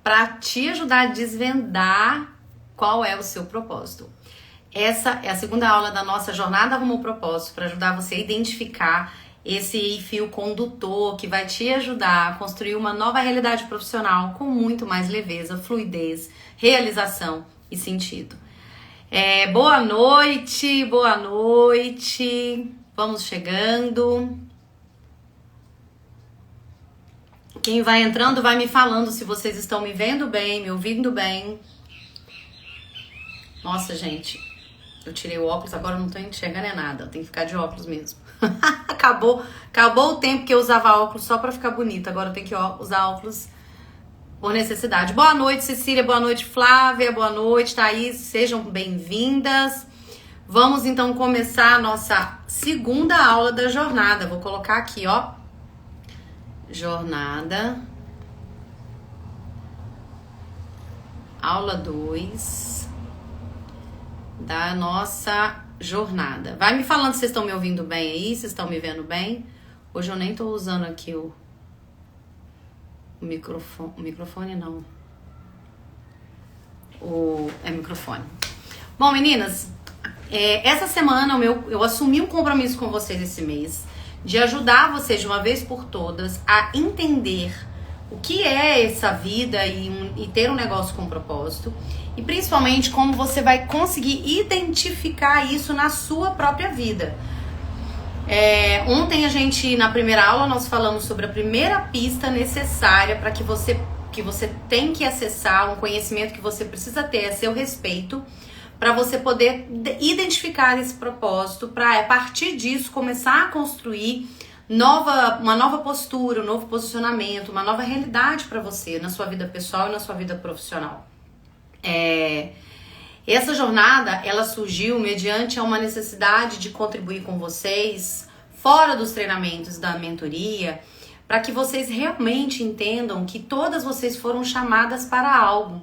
para te ajudar a desvendar qual é o seu propósito. Essa é a segunda aula da nossa jornada rumo ao propósito, para ajudar você a identificar esse fio condutor que vai te ajudar a construir uma nova realidade profissional com muito mais leveza, fluidez, realização e sentido. Boa noite, boa noite. Vamos chegando. Quem vai entrando vai me falando se vocês estão me vendo bem, me ouvindo bem. Nossa, gente, eu tirei o óculos, agora eu não tô enxergando nada. Eu tenho que ficar de óculos mesmo. Acabou o tempo que eu usava óculos só pra ficar bonita. Agora eu tenho que usar óculos por necessidade. Boa noite, Cecília. Boa noite, Flávia. Boa noite, Thaís. Sejam bem-vindas. Vamos então começar a nossa segunda aula da jornada. Vou colocar aqui, ó. Jornada. Aula 2 da nossa jornada. Vai me falando se vocês estão me ouvindo bem aí, se estão me vendo bem. Hoje eu nem tô usando aqui o microfone. O microfone não. Microfone. Bom, meninas, essa semana eu assumi um compromisso com vocês esse mês de ajudar vocês de uma vez por todas a entender o que é essa vida e ter um negócio com propósito. E principalmente como você vai conseguir identificar isso na sua própria vida. Ontem na primeira aula, nós falamos sobre a primeira pista necessária para que você tem que acessar, um conhecimento que você precisa ter a seu respeito, para você poder identificar esse propósito, para a partir disso começar a construir uma nova postura, um novo posicionamento, uma nova realidade para você na sua vida pessoal e na sua vida profissional. Essa jornada, ela surgiu mediante uma necessidade de contribuir com vocês, fora dos treinamentos da mentoria, para que vocês realmente entendam que todas vocês foram chamadas para algo.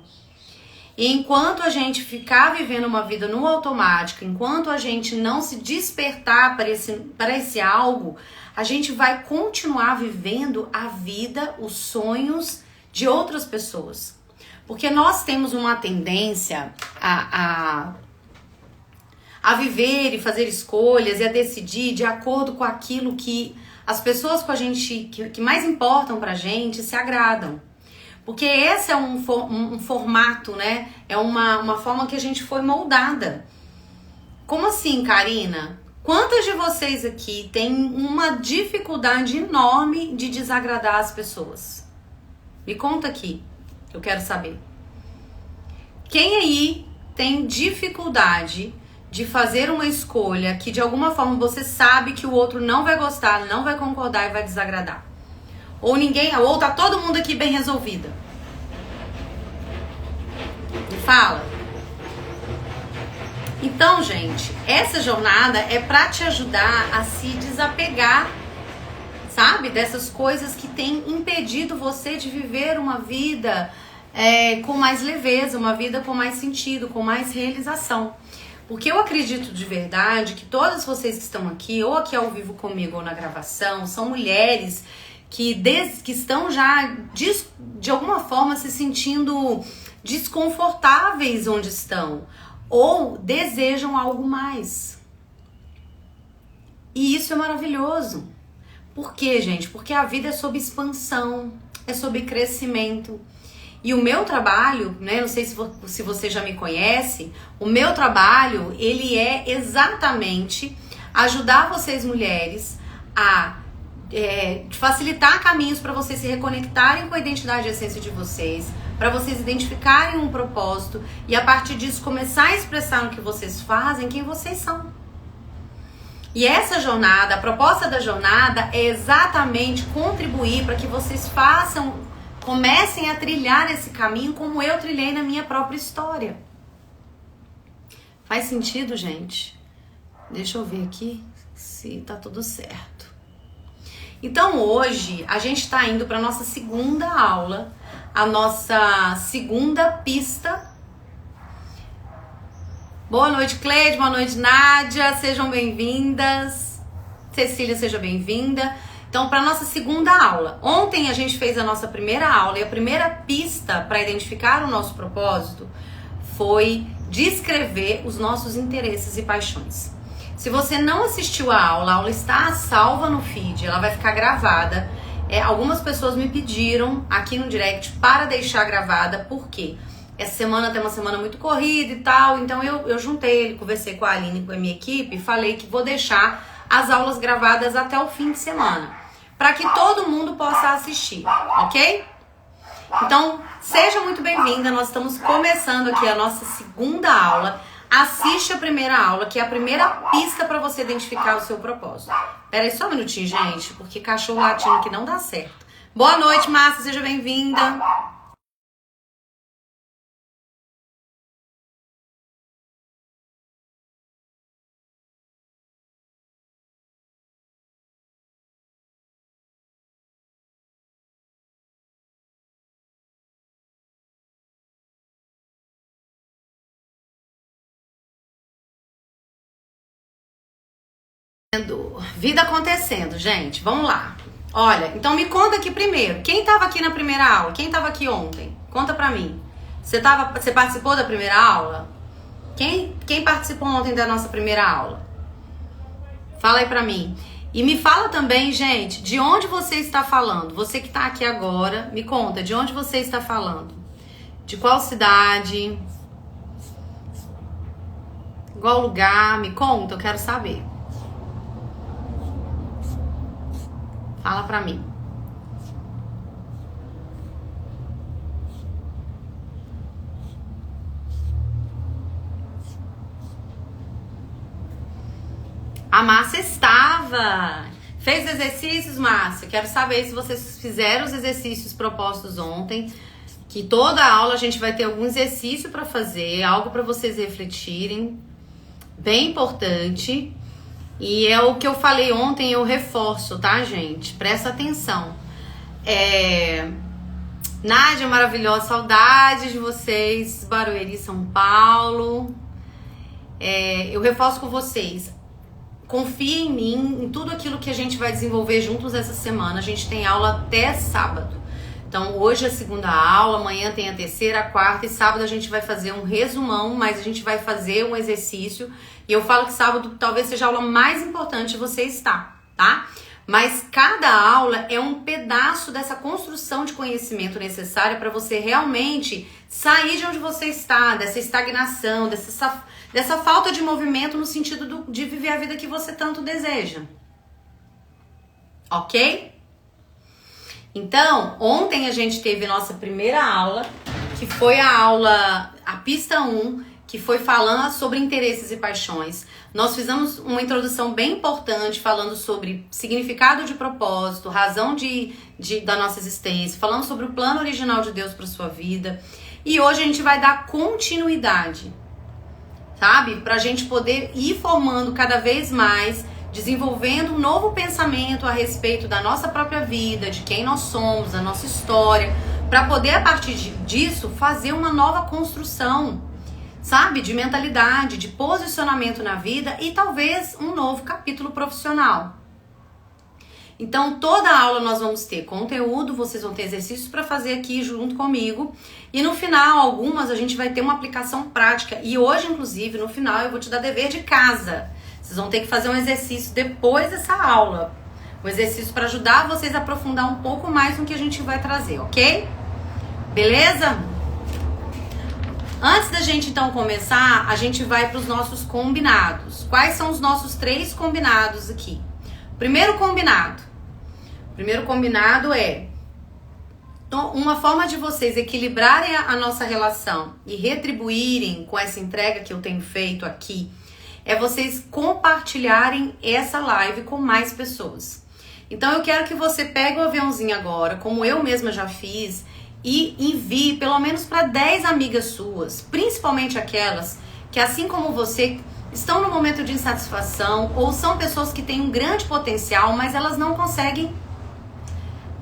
E enquanto a gente ficar vivendo uma vida no automático, enquanto a gente não se despertar para esse algo, a gente vai continuar vivendo a vida, os sonhos de outras pessoas. Porque nós temos uma tendência a viver e fazer escolhas e a decidir de acordo com aquilo que as pessoas com a gente, que mais importam pra gente, se agradam. Porque esse é um formato, né? É uma forma que a gente foi moldada. Como assim, Karina? Quantas de vocês aqui têm uma dificuldade enorme de desagradar as pessoas? Me conta aqui. Eu quero saber. Quem aí tem dificuldade de fazer uma escolha que de alguma forma você sabe que o outro não vai gostar, não vai concordar e vai desagradar? Ou tá todo mundo aqui bem resolvida? Me fala. Então, gente, essa jornada é pra te ajudar a se desapegar, sabe? Dessas coisas que têm impedido você de viver uma vida com mais leveza, uma vida com mais sentido, com mais realização. Porque eu acredito de verdade que todas vocês que estão aqui, ou aqui ao vivo comigo ou na gravação, são mulheres que estão já de alguma forma se sentindo desconfortáveis onde estão, ou desejam algo mais. E isso é maravilhoso. Por quê, gente? Porque a vida é sobre expansão, é sobre crescimento. E o meu trabalho, né, não sei se você já me conhece, o meu trabalho, ele é exatamente ajudar vocês mulheres a facilitar caminhos para vocês se reconectarem com a identidade e a essência de vocês, para vocês identificarem um propósito e a partir disso começar a expressar no que vocês fazem quem vocês são. E essa jornada, a proposta da jornada é exatamente contribuir para que vocês comecem a trilhar esse caminho como eu trilhei na minha própria história. Faz sentido, gente? Deixa eu ver aqui se tá tudo certo. Então hoje a gente está indo para nossa segunda aula, a nossa segunda pista. Boa noite, Cleide, boa noite, Nádia, sejam bem-vindas. Cecília, seja bem-vinda. Então, para nossa segunda aula. Ontem a gente fez a nossa primeira aula e a primeira pista para identificar o nosso propósito foi descrever os nossos interesses e paixões. Se você não assistiu a aula está salva no feed, ela vai ficar gravada. Algumas pessoas me pediram aqui no direct para deixar gravada, por quê? Essa semana tem uma semana muito corrida e tal, então eu juntei, conversei com a Aline, com a minha equipe, e falei que vou deixar as aulas gravadas até o fim de semana, para que todo mundo possa assistir, ok? Então, seja muito bem-vinda, nós estamos começando aqui a nossa segunda aula. Assiste a primeira aula, que é a primeira pista para você identificar o seu propósito. Pera aí só um minutinho, gente, porque cachorro latindo aqui não dá certo. Boa noite, Márcia, seja bem-vinda. Vida acontecendo, gente, vamos lá. Olha, então me conta aqui primeiro, quem tava aqui na primeira aula? Quem tava aqui ontem? Conta pra mim. Você participou da primeira aula? Quem participou ontem da nossa primeira aula? Fala aí pra mim. E me fala também, gente, de onde você está falando? Você que tá aqui agora, me conta, de onde você está falando? De qual cidade? Qual lugar? Me conta, eu quero saber. Fala pra mim. A Márcia estava. Fez exercícios, Márcia? Quero saber se vocês fizeram os exercícios propostos ontem. Que toda aula a gente vai ter algum exercício pra fazer, algo pra vocês refletirem. Bem importante. E é o que eu falei ontem, eu reforço, tá, gente? Presta atenção. Nádia, maravilhosa, saudades de vocês, Barueri, São Paulo. Eu reforço com vocês. Confia em mim, em tudo aquilo que a gente vai desenvolver juntos essa semana. A gente tem aula até sábado. Então, hoje é a segunda aula, amanhã tem a terceira, a quarta e sábado a gente vai fazer um resumão, mas a gente vai fazer um exercício. E eu falo que sábado talvez seja a aula mais importante de você estar, tá? Mas cada aula é um pedaço dessa construção de conhecimento necessária para você realmente sair de onde você está, dessa estagnação, dessa falta de movimento no sentido de viver a vida que você tanto deseja. Ok? Então, ontem a gente teve nossa primeira aula, que foi a pista 1, que foi falando sobre interesses e paixões. Nós fizemos uma introdução bem importante falando sobre significado de propósito, razão da nossa existência, falando sobre o plano original de Deus para sua vida. E hoje a gente vai dar continuidade, sabe? Para a gente poder ir formando cada vez mais, desenvolvendo um novo pensamento a respeito da nossa própria vida, de quem nós somos, da nossa história, para poder a partir disso fazer uma nova construção, sabe, de mentalidade, de posicionamento na vida e talvez um novo capítulo profissional. Então, toda aula nós vamos ter conteúdo, vocês vão ter exercícios para fazer aqui junto comigo. E no final, algumas a gente vai ter uma aplicação prática. E hoje, inclusive, no final, eu vou te dar dever de casa. Vocês vão ter que fazer um exercício depois dessa aula. Um exercício para ajudar vocês a aprofundar um pouco mais no que a gente vai trazer, ok? Beleza? Antes da gente então começar, a gente vai para os nossos combinados. Quais são os nossos 3 combinados aqui? Primeiro combinado é uma forma de vocês equilibrarem a nossa relação e retribuírem com essa entrega que eu tenho feito aqui, é vocês compartilharem essa live com mais pessoas. Então eu quero que você pegue o aviãozinho agora, como eu mesma já fiz, e envie pelo menos para 10 amigas suas, principalmente aquelas que, assim como você, estão no momento de insatisfação ou são pessoas que têm um grande potencial, mas elas não conseguem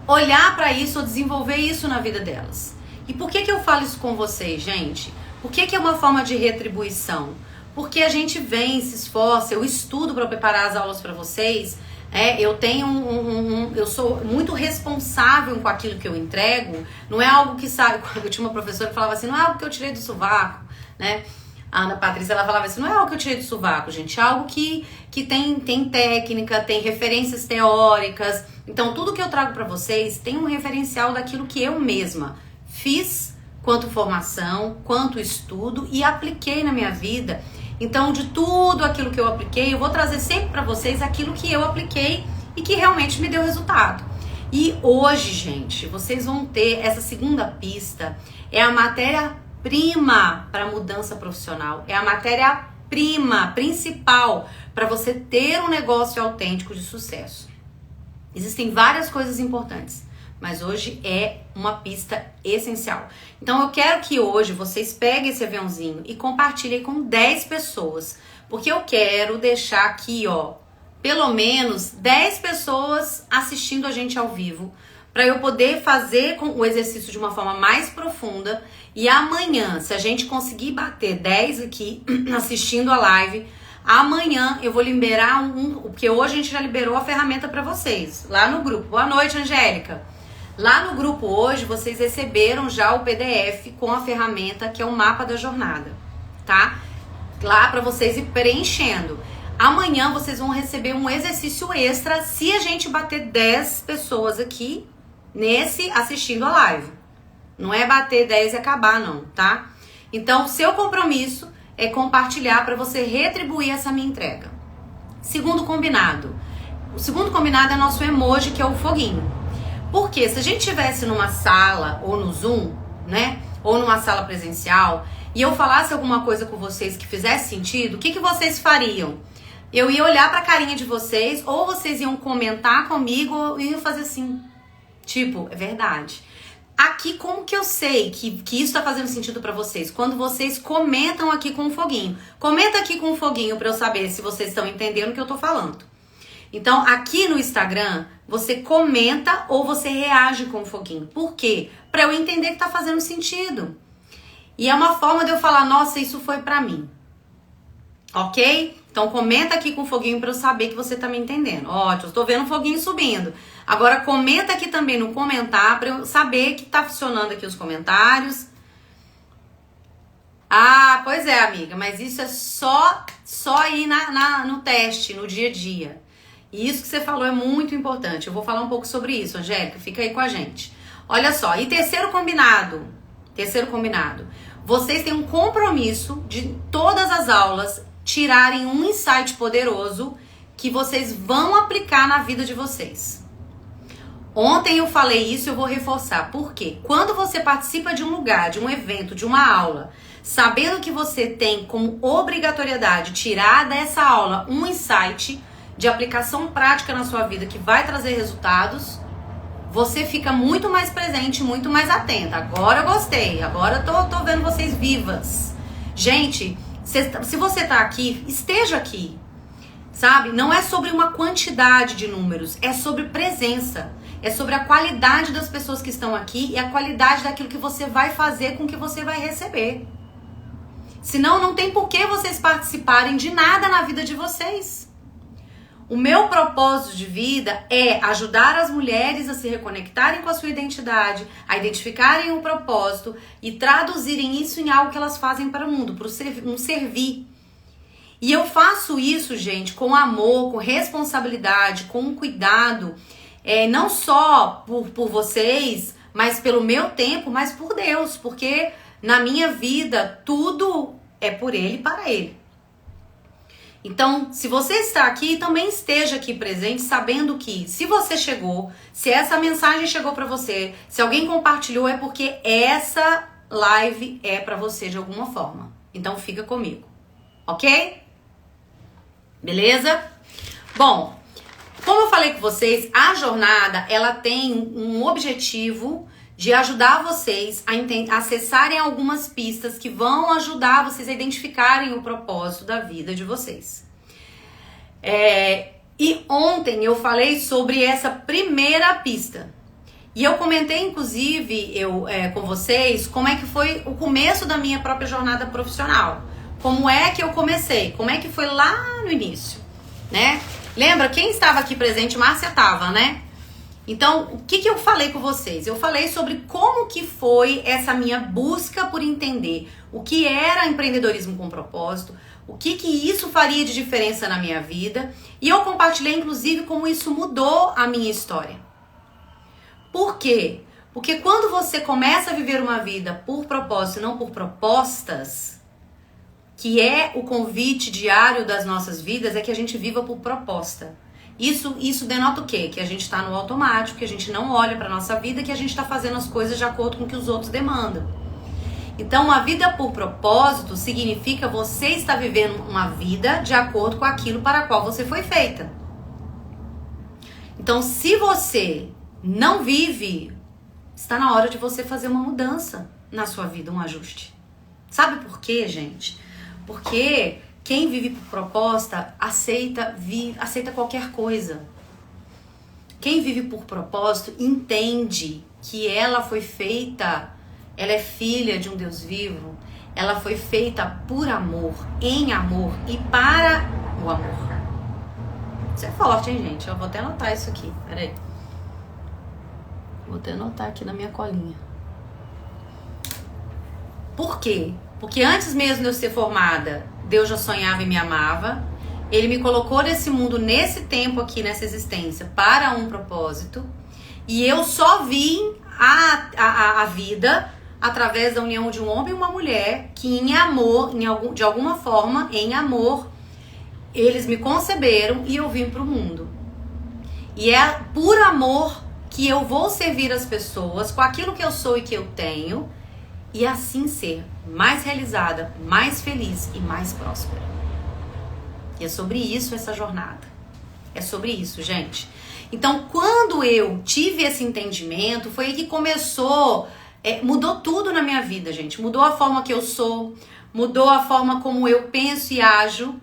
olhar para isso ou desenvolver isso na vida delas. E por que eu falo isso com vocês, gente? Por que é uma forma de retribuição? Porque a gente vem, se esforça, eu estudo para preparar as aulas para vocês, Eu tenho eu sou muito responsável com aquilo que eu entrego. Não é algo que sai. Eu tinha uma professora que falava assim, não é algo que eu tirei do sovaco, né? A Ana Patrícia, ela falava assim, não é algo que eu tirei do sovaco, gente, é algo que tem técnica, tem referências teóricas. Então, tudo que eu trago pra vocês tem um referencial daquilo que eu mesma fiz, quanto formação, quanto estudo, e apliquei na minha vida. Então, de tudo aquilo que eu apliquei, eu vou trazer sempre pra vocês aquilo que eu apliquei e que realmente me deu resultado. E hoje, gente, vocês vão ter essa segunda pista, é a matéria-prima para mudança profissional, é a matéria-prima principal para você ter um negócio autêntico de sucesso. Existem várias coisas importantes, mas hoje é uma pista essencial. Então eu quero que hoje vocês peguem esse aviãozinho e compartilhem com 10 pessoas, porque eu quero deixar aqui, ó, pelo menos 10 pessoas assistindo a gente ao vivo, para eu poder fazer o exercício de uma forma mais profunda. E amanhã, se a gente conseguir bater 10 aqui assistindo a live, amanhã eu vou liberar porque hoje a gente já liberou a ferramenta para vocês, lá no grupo. Boa noite, Angélica. Lá no grupo hoje, vocês receberam já o PDF com a ferramenta que é o mapa da jornada, tá? Lá para vocês ir preenchendo. Amanhã vocês vão receber um exercício extra se a gente bater 10 pessoas aqui nesse assistindo a live. Não é bater 10 e acabar, não, tá? Então, seu compromisso é compartilhar para você retribuir essa minha entrega. Segundo combinado. O segundo combinado é nosso emoji, que é o foguinho. Porque se a gente estivesse numa sala ou no Zoom, né? Ou numa sala presencial, e eu falasse alguma coisa com vocês que fizesse sentido, o que vocês fariam? Eu ia olhar pra carinha de vocês, ou vocês iam comentar comigo, ou iam fazer assim. Tipo, é verdade. Aqui, como que eu sei que isso tá fazendo sentido pra vocês? Quando vocês comentam aqui com o foguinho. Comenta aqui com o foguinho pra eu saber se vocês estão entendendo o que eu tô falando. Então, aqui no Instagram, você comenta ou você reage com o foguinho. Por quê? Pra eu entender que tá fazendo sentido. E é uma forma de eu falar, nossa, isso foi pra mim. Ok? Então, comenta aqui com o foguinho pra eu saber que você tá me entendendo. Ótimo, eu tô vendo o foguinho subindo. Agora, comenta aqui também no comentário pra eu saber que tá funcionando aqui os comentários. Ah, pois é, amiga, mas isso é só ir no teste, no dia a dia. E isso que você falou é muito importante. Eu vou falar um pouco sobre isso, Angélica. Fica aí com a gente. Olha só, e terceiro combinado. Vocês têm um compromisso de todas as aulas tirarem um insight poderoso que vocês vão aplicar na vida de vocês. Ontem eu falei isso e eu vou reforçar. Por quê? Quando você participa de um lugar, de um evento, de uma aula, sabendo que você tem como obrigatoriedade tirar dessa aula um insight de aplicação prática na sua vida que vai trazer resultados, você fica muito mais presente, muito mais atenta. Agora eu gostei, agora eu tô vendo vocês vivas. Gente, se você tá aqui, esteja aqui, sabe? Não é sobre uma quantidade de números, é sobre presença. É sobre a qualidade das pessoas que estão aqui e a qualidade daquilo que você vai fazer com o que você vai receber. Senão não tem por que vocês participarem de nada na vida de vocês. O meu propósito de vida é ajudar as mulheres a se reconectarem com a sua identidade, a identificarem o propósito e traduzirem isso em algo que elas fazem para o mundo, para um servir. E eu faço isso, gente, com amor, com responsabilidade, com cuidado, não só por vocês, mas pelo meu tempo, mas por Deus, porque na minha vida tudo é por Ele e para Ele. Então, se você está aqui, também esteja aqui presente, sabendo que se você chegou, se essa mensagem chegou para você, se alguém compartilhou, é porque essa live é para você de alguma forma. Então, fica comigo, ok? Beleza? Bom, como eu falei com vocês, a jornada, ela tem um objetivo de ajudar vocês a acessarem algumas pistas que vão ajudar vocês a identificarem o propósito da vida de vocês. E ontem eu falei sobre essa primeira pista. E eu comentei, inclusive, com vocês, como é que foi o começo da minha própria jornada profissional. Como é que eu comecei? Como é que foi lá no início? né? Lembra? Quem estava aqui presente? Márcia estava, né? Então, o que eu falei com vocês? Eu falei sobre como que foi essa minha busca por entender o que era empreendedorismo com propósito, o que isso faria de diferença na minha vida, e eu compartilhei, inclusive, como isso mudou a minha história. Por quê? Porque quando você começa a viver uma vida por propósito e não por propostas, que é o convite diário das nossas vidas, é que a gente viva por proposta. Isso denota o quê? Que a gente está no automático, que a gente não olha para nossa vida, que a gente está fazendo as coisas de acordo com o que os outros demandam. Então, uma vida por propósito significa você estar vivendo uma vida de acordo com aquilo para a qual você foi feita. Então, se você não vive, está na hora de você fazer uma mudança na sua vida, um ajuste. Sabe por quê, gente? Porque quem vive por proposta aceita qualquer coisa. Quem vive por propósito entende que ela foi feita, ela é filha de um Deus vivo, ela foi feita por amor, em amor e para o amor. Isso é forte, hein, gente? Eu vou até anotar isso aqui, peraí. Vou até anotar aqui na minha colinha. Por quê? Porque antes mesmo de eu ser formada, Deus já sonhava e me amava. Ele me colocou nesse mundo, nesse tempo aqui, nessa existência, para um propósito. E eu só vim a vida através da união de um homem e uma mulher que em amor, de alguma forma, em amor, eles me conceberam e eu vim para o mundo. E é por amor que eu vou servir as pessoas com aquilo que eu sou e que eu tenho, e assim ser mais realizada, mais feliz e mais próspera. E é sobre isso essa jornada. É sobre isso, gente. Então, quando eu tive esse entendimento, foi aí que começou, mudou tudo na minha vida, gente. Mudou a forma que eu sou, mudou a forma como eu penso e ajo,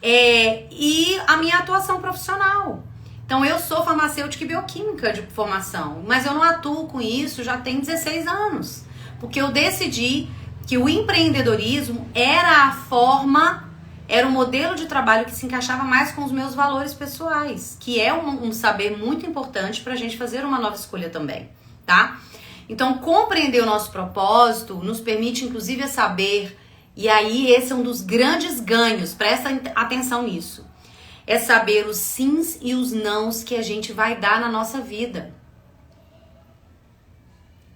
e a minha atuação profissional. Então, eu sou farmacêutica e bioquímica de formação, mas eu não atuo com isso já tem 16 anos. Porque eu decidi que o empreendedorismo era a forma, era o modelo de trabalho que se encaixava mais com os meus valores pessoais, que é um saber muito importante para a gente fazer uma nova escolha também, tá? Então, compreender o nosso propósito nos permite, inclusive, saber, e aí esse é um dos grandes ganhos, presta atenção nisso, é saber os sims e os nãos que a gente vai dar na nossa vida.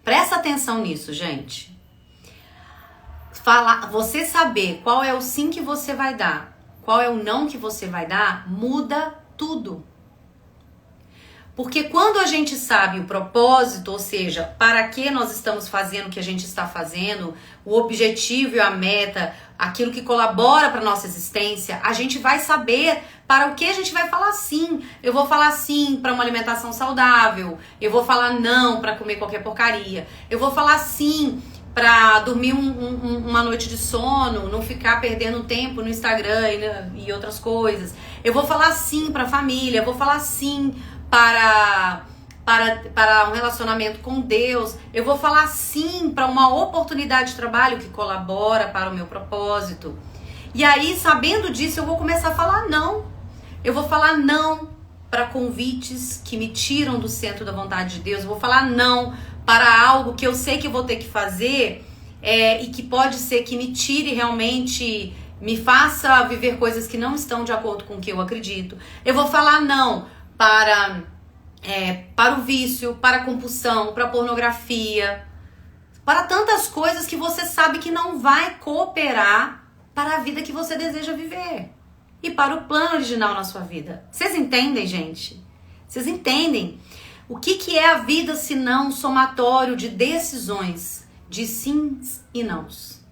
Presta atenção nisso, gente. Você saber qual é o sim que você vai dar, qual é o não que você vai dar, muda tudo. Porque quando a gente sabe o propósito, ou seja, para que nós estamos fazendo o que a gente está fazendo, o objetivo e a meta, aquilo que colabora para a nossa existência, a gente vai saber para o que a gente vai falar sim. Eu vou falar sim para uma alimentação saudável, eu vou falar não para comer qualquer porcaria, eu vou falar sim para dormir uma noite de sono, não ficar perdendo tempo no Instagram e outras coisas. Eu vou falar sim para a família, eu vou falar sim para um relacionamento com Deus, eu vou falar sim para uma oportunidade de trabalho que colabora para o meu propósito. E aí, sabendo disso, eu vou começar a falar não. Eu vou falar não para convites que me tiram do centro da vontade de Deus. Eu vou falar não para algo que eu sei que eu vou ter que fazer e que pode ser que me tire realmente, me faça viver coisas que não estão de acordo com o que eu acredito. Eu vou falar não para o vício, para a compulsão, para a pornografia, para tantas coisas que você sabe que não vai cooperar para a vida que você deseja viver e para o plano original na sua vida. Vocês entendem, gente? Vocês entendem? O que é a vida se não um somatório de decisões, de sims e nãos?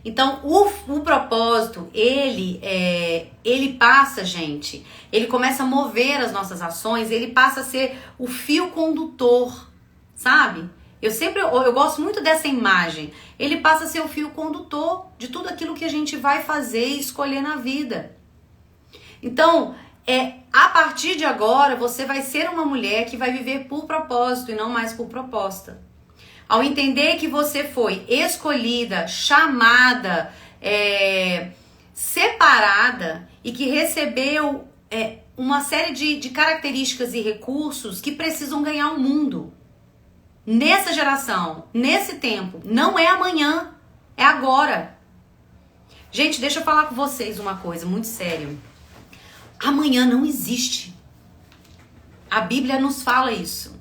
Então, o propósito, ele passa, gente, ele começa a mover as nossas ações, ele passa a ser o fio condutor, sabe? Eu gosto muito dessa imagem. Ele passa a ser o fio condutor de tudo aquilo que a gente vai fazer e escolher na vida. Então, a partir de agora, você vai ser uma mulher que vai viver por propósito e não mais por proposta. Ao entender que você foi escolhida, chamada, separada e que recebeu uma série de características e recursos que precisam ganhar o mundo. Nessa geração, nesse tempo. Não é amanhã, é agora. Gente, deixa eu falar com vocês uma coisa muito séria. Amanhã não existe. A Bíblia nos fala isso.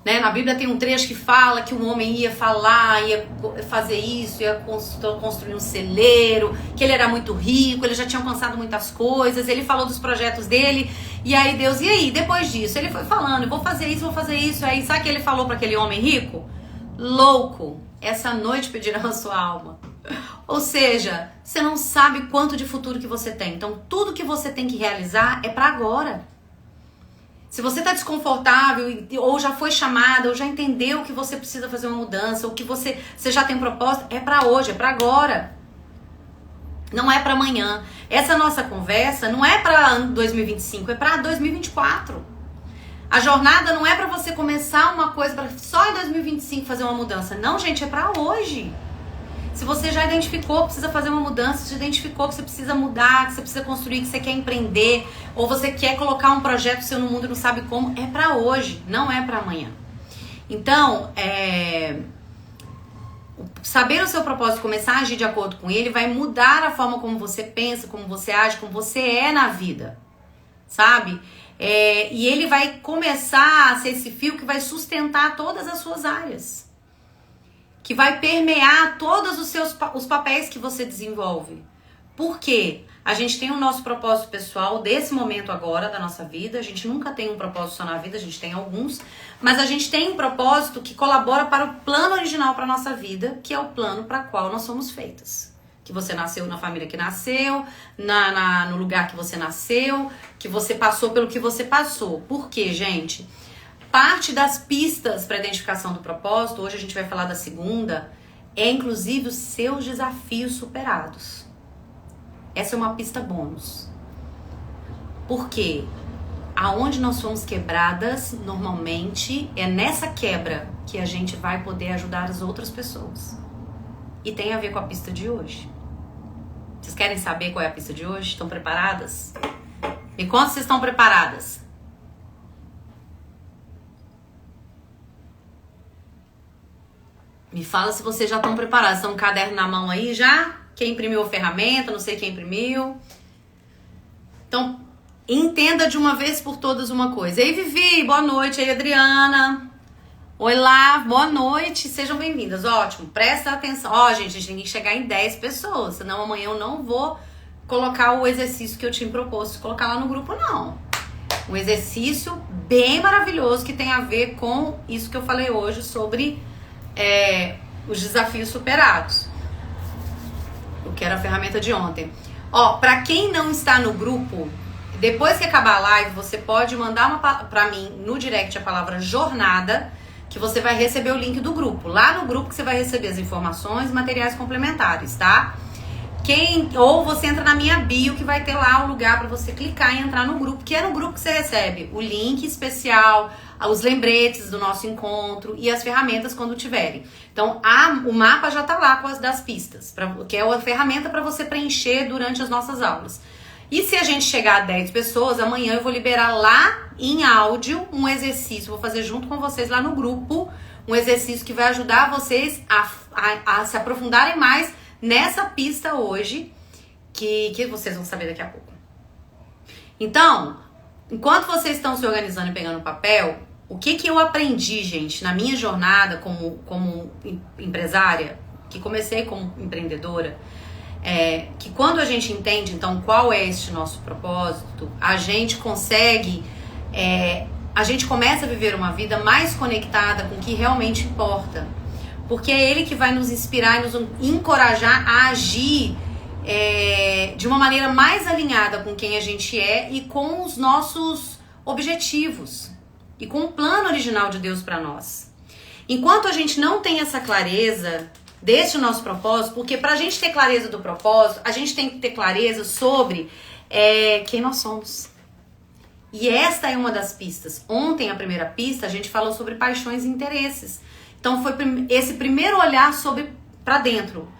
Né? Na Bíblia tem um trecho que fala que um homem ia falar, ia fazer isso, ia construir um celeiro, que ele era muito rico, ele já tinha alcançado muitas coisas, ele falou dos projetos dele, e aí Deus, e aí, depois disso? Ele foi falando, eu vou fazer isso, aí sabe o que ele falou para aquele homem rico? Louco, essa noite pedirão a sua alma. Ou seja, você não sabe quanto de futuro que você tem, então tudo que você tem que realizar é para agora. Se você está desconfortável, ou já foi chamada, ou já entendeu que você precisa fazer uma mudança, ou que você já tem proposta, é para hoje, é para agora. Não é para amanhã. Essa nossa conversa não é para 2025, é para 2024. A jornada não é para você começar uma coisa para só em 2025 fazer uma mudança. Não, gente, é para hoje. Se você já identificou que precisa fazer uma mudança, se identificou que você precisa mudar, que você precisa construir, que você quer empreender, ou você quer colocar um projeto seu no mundo e não sabe como, é pra hoje, não é pra amanhã. Então, saber o seu propósito, começar a agir de acordo com ele, vai mudar a forma como você pensa, como você age, como você é na vida, sabe? E ele vai começar a ser esse fio que vai sustentar todas as suas áreas, que vai permear todos os papéis que você desenvolve. Por quê? A gente tem o nosso propósito pessoal desse momento agora da nossa vida. A gente nunca tem um propósito só na vida, a gente tem alguns. Mas a gente tem um propósito que colabora para o plano original para a nossa vida, que é o plano para o qual nós somos feitas. Que você nasceu na família que nasceu, no lugar que você nasceu, que você passou pelo que você passou. Por quê, gente? Parte das pistas para identificação do propósito, hoje a gente vai falar da segunda, é inclusive os seus desafios superados. Essa é uma pista bônus. Por quê? Aonde nós fomos quebradas, normalmente, é nessa quebra que a gente vai poder ajudar as outras pessoas. E tem a ver com a pista de hoje. Vocês querem saber qual é a pista de hoje? Estão preparadas? Me conta se vocês estão preparadas. Me fala se vocês já estão preparados. Estão com um caderno na mão aí já? Quem imprimiu a ferramenta? Não sei quem imprimiu. Então, entenda de uma vez por todas uma coisa. Ei, Vivi, boa noite. Ei, Adriana. Oi lá, boa noite. Sejam bem-vindas. Ótimo, presta atenção. Ó, gente, a gente tem que chegar em 10 pessoas. Senão amanhã eu não vou colocar o exercício que eu tinha proposto colocar lá no grupo, não. Um exercício bem maravilhoso que tem a ver com isso que eu falei hoje sobre... os desafios superados. Eu quero a ferramenta de ontem. Ó, pra quem não está no grupo, depois que acabar a live, você pode mandar pra mim no direct a palavra jornada, que você vai receber o link do grupo. Lá no grupo que você vai receber as informações e materiais complementares, tá? Ou você entra na minha bio, que vai ter lá o lugar pra você clicar e entrar no grupo, que é no grupo que você recebe o link especial, os lembretes do nosso encontro e as ferramentas quando tiverem. Então, o mapa já tá lá com as das pistas, que é a ferramenta para você preencher durante as nossas aulas. E se a gente chegar a 10 pessoas, amanhã eu vou liberar lá em áudio um exercício, vou fazer junto com vocês lá no grupo, um exercício que vai ajudar vocês a se aprofundarem mais nessa pista hoje, que vocês vão saber daqui a pouco. Então, enquanto vocês estão se organizando e pegando papel, o que eu aprendi, gente, na minha jornada como empresária, que comecei como empreendedora, que quando a gente entende, então, qual é este nosso propósito, a gente consegue, a gente começa a viver uma vida mais conectada com o que realmente importa. Porque é ele que vai nos inspirar e nos encorajar a agir de uma maneira mais alinhada com quem a gente é e com os nossos objetivos e com o plano original de Deus para nós. Enquanto a gente não tem essa clareza desse nosso propósito, porque para a gente ter clareza do propósito, a gente tem que ter clareza sobre quem nós somos. E esta é uma das pistas. Ontem, a primeira pista, a gente falou sobre paixões e interesses. Então foi esse primeiro olhar para dentro.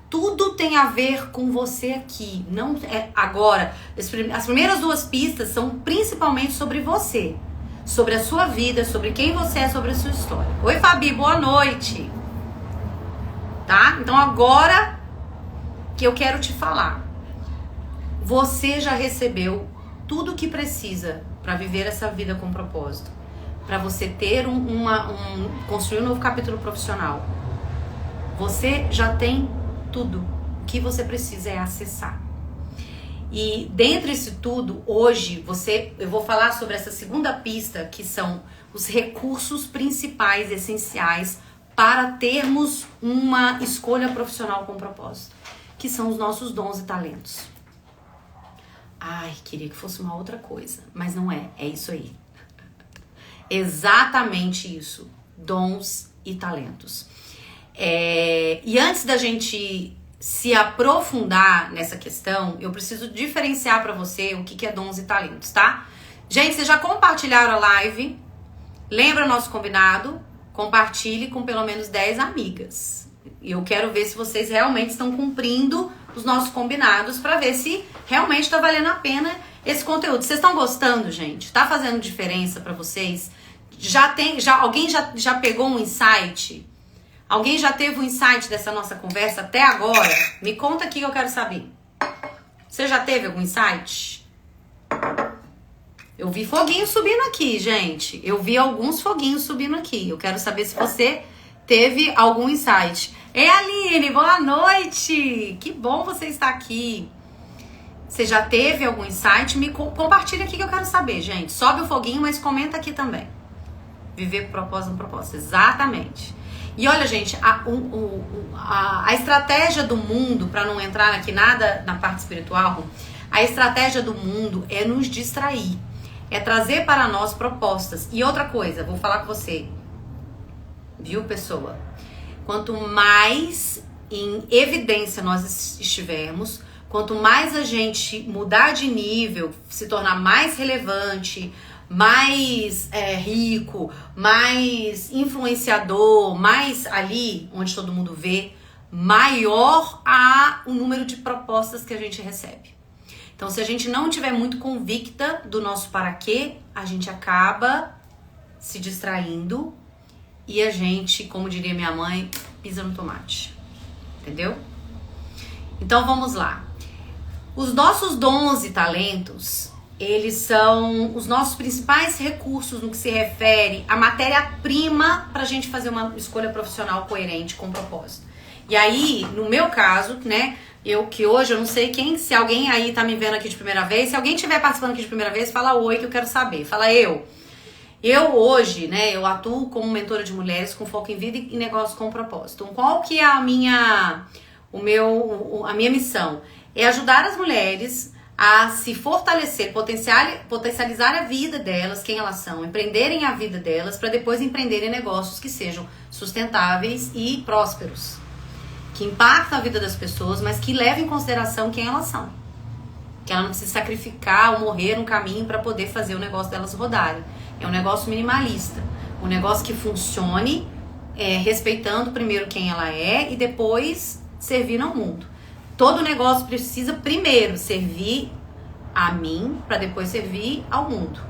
Tudo tem a ver com você aqui. Não é agora. As primeiras 2 pistas são principalmente sobre você, sobre a sua vida, sobre quem você é, sobre a sua história. Oi, Fabi, boa noite. Tá? Então agora que eu quero te falar. Você já recebeu tudo o que precisa para viver essa vida com propósito, para você ter construir um novo capítulo profissional. Você já tem tudo. O que você precisa é acessar. E dentro disso tudo, hoje, eu vou falar sobre essa segunda pista, que são os recursos principais, essenciais, para termos uma escolha profissional com propósito, que são os nossos dons e talentos. Ai, queria que fosse uma outra coisa, mas não é, é isso aí. Exatamente isso, dons e talentos. E antes da gente se aprofundar nessa questão, eu preciso diferenciar para você o que é dons e talentos, tá? Gente, vocês já compartilharam a live? Lembra nosso combinado? Compartilhe com pelo menos 10 amigas. E eu quero ver se vocês realmente estão cumprindo os nossos combinados para ver se realmente está valendo a pena esse conteúdo. Vocês estão gostando, gente? Tá fazendo diferença para vocês? Alguém já pegou um insight? Alguém já teve um insight dessa nossa conversa até agora? Me conta aqui que eu quero saber. Você já teve algum insight? Eu vi foguinho subindo aqui, gente. Eu vi alguns foguinhos subindo aqui. Eu quero saber se você teve algum insight. Ei, Aline, boa noite! Que bom você estar aqui. Você já teve algum insight? Compartilha aqui que eu quero saber, gente. Sobe o foguinho, mas comenta aqui também. Viver por propósito no propósito. Exatamente. E olha, gente, a estratégia do mundo, para não entrar aqui nada na parte espiritual, a estratégia do mundo é nos distrair. É trazer para nós propostas. E outra coisa, vou falar com você. Viu, pessoa? Quanto mais em evidência nós estivermos, quanto mais a gente mudar de nível, se tornar mais relevante, mais rico, mais influenciador, mais ali onde todo mundo vê, maior o número de propostas que a gente recebe. Então, se a gente não estiver muito convicta do nosso para quê, a gente acaba se distraindo e a gente, como diria minha mãe, pisa no tomate. Entendeu? Então, vamos lá. Os nossos dons e talentos, eles são os nossos principais recursos no que se refere à matéria-prima para a gente fazer uma escolha profissional coerente com propósito. E aí, no meu caso, né, hoje eu não sei se alguém aí tá me vendo aqui de primeira vez, se alguém estiver participando aqui de primeira vez, fala oi que eu quero saber. Fala eu. Eu hoje, né, eu atuo como mentora de mulheres com foco em vida e negócio com propósito. Então, qual que é a minha missão? É ajudar as mulheres a se fortalecer, potencializar a vida delas, quem elas são, empreenderem a vida delas, para depois empreenderem negócios que sejam sustentáveis e prósperos, que impactam a vida das pessoas, mas que levem em consideração quem elas são. Que ela não precisa sacrificar ou morrer no caminho para poder fazer o negócio delas rodarem. É um negócio minimalista, um negócio que funcione respeitando primeiro quem ela é e depois servir ao mundo. Todo negócio precisa primeiro servir a mim para depois servir ao mundo.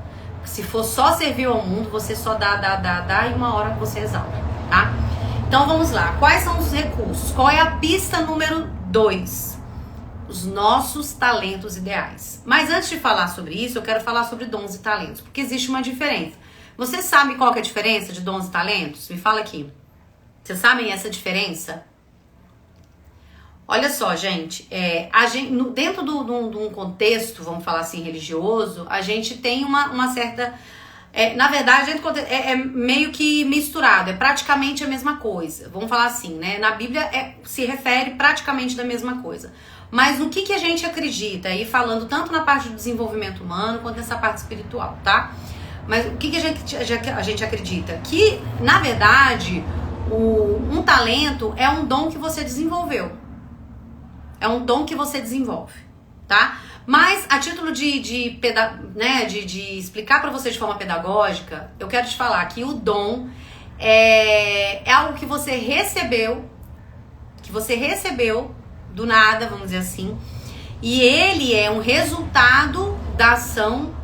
Se for só servir ao mundo, você só dá e uma hora você exaure, tá? Então vamos lá. Quais são os recursos? Qual é a pista número 2? Os nossos talentos ideais. Mas antes de falar sobre isso, eu quero falar sobre dons e talentos, porque existe uma diferença. Você sabe qual que é a diferença de dons e talentos? Me fala aqui. Vocês sabem essa diferença? Olha só, gente, dentro de um contexto, vamos falar assim, religioso, a gente tem uma certa... na verdade, é meio que misturado, é praticamente a mesma coisa. Vamos falar assim, né? Na Bíblia se refere praticamente da mesma coisa. Mas no que a gente acredita? Aí falando tanto na parte do desenvolvimento humano quanto nessa parte espiritual, tá? Mas o que a gente acredita? Que, na verdade, um talento é um dom que você desenvolveu. É um dom que você desenvolve, tá? Mas a título de explicar pra você de forma pedagógica, eu quero te falar que o dom é algo que você recebeu do nada, vamos dizer assim. E ele é um resultado da ação,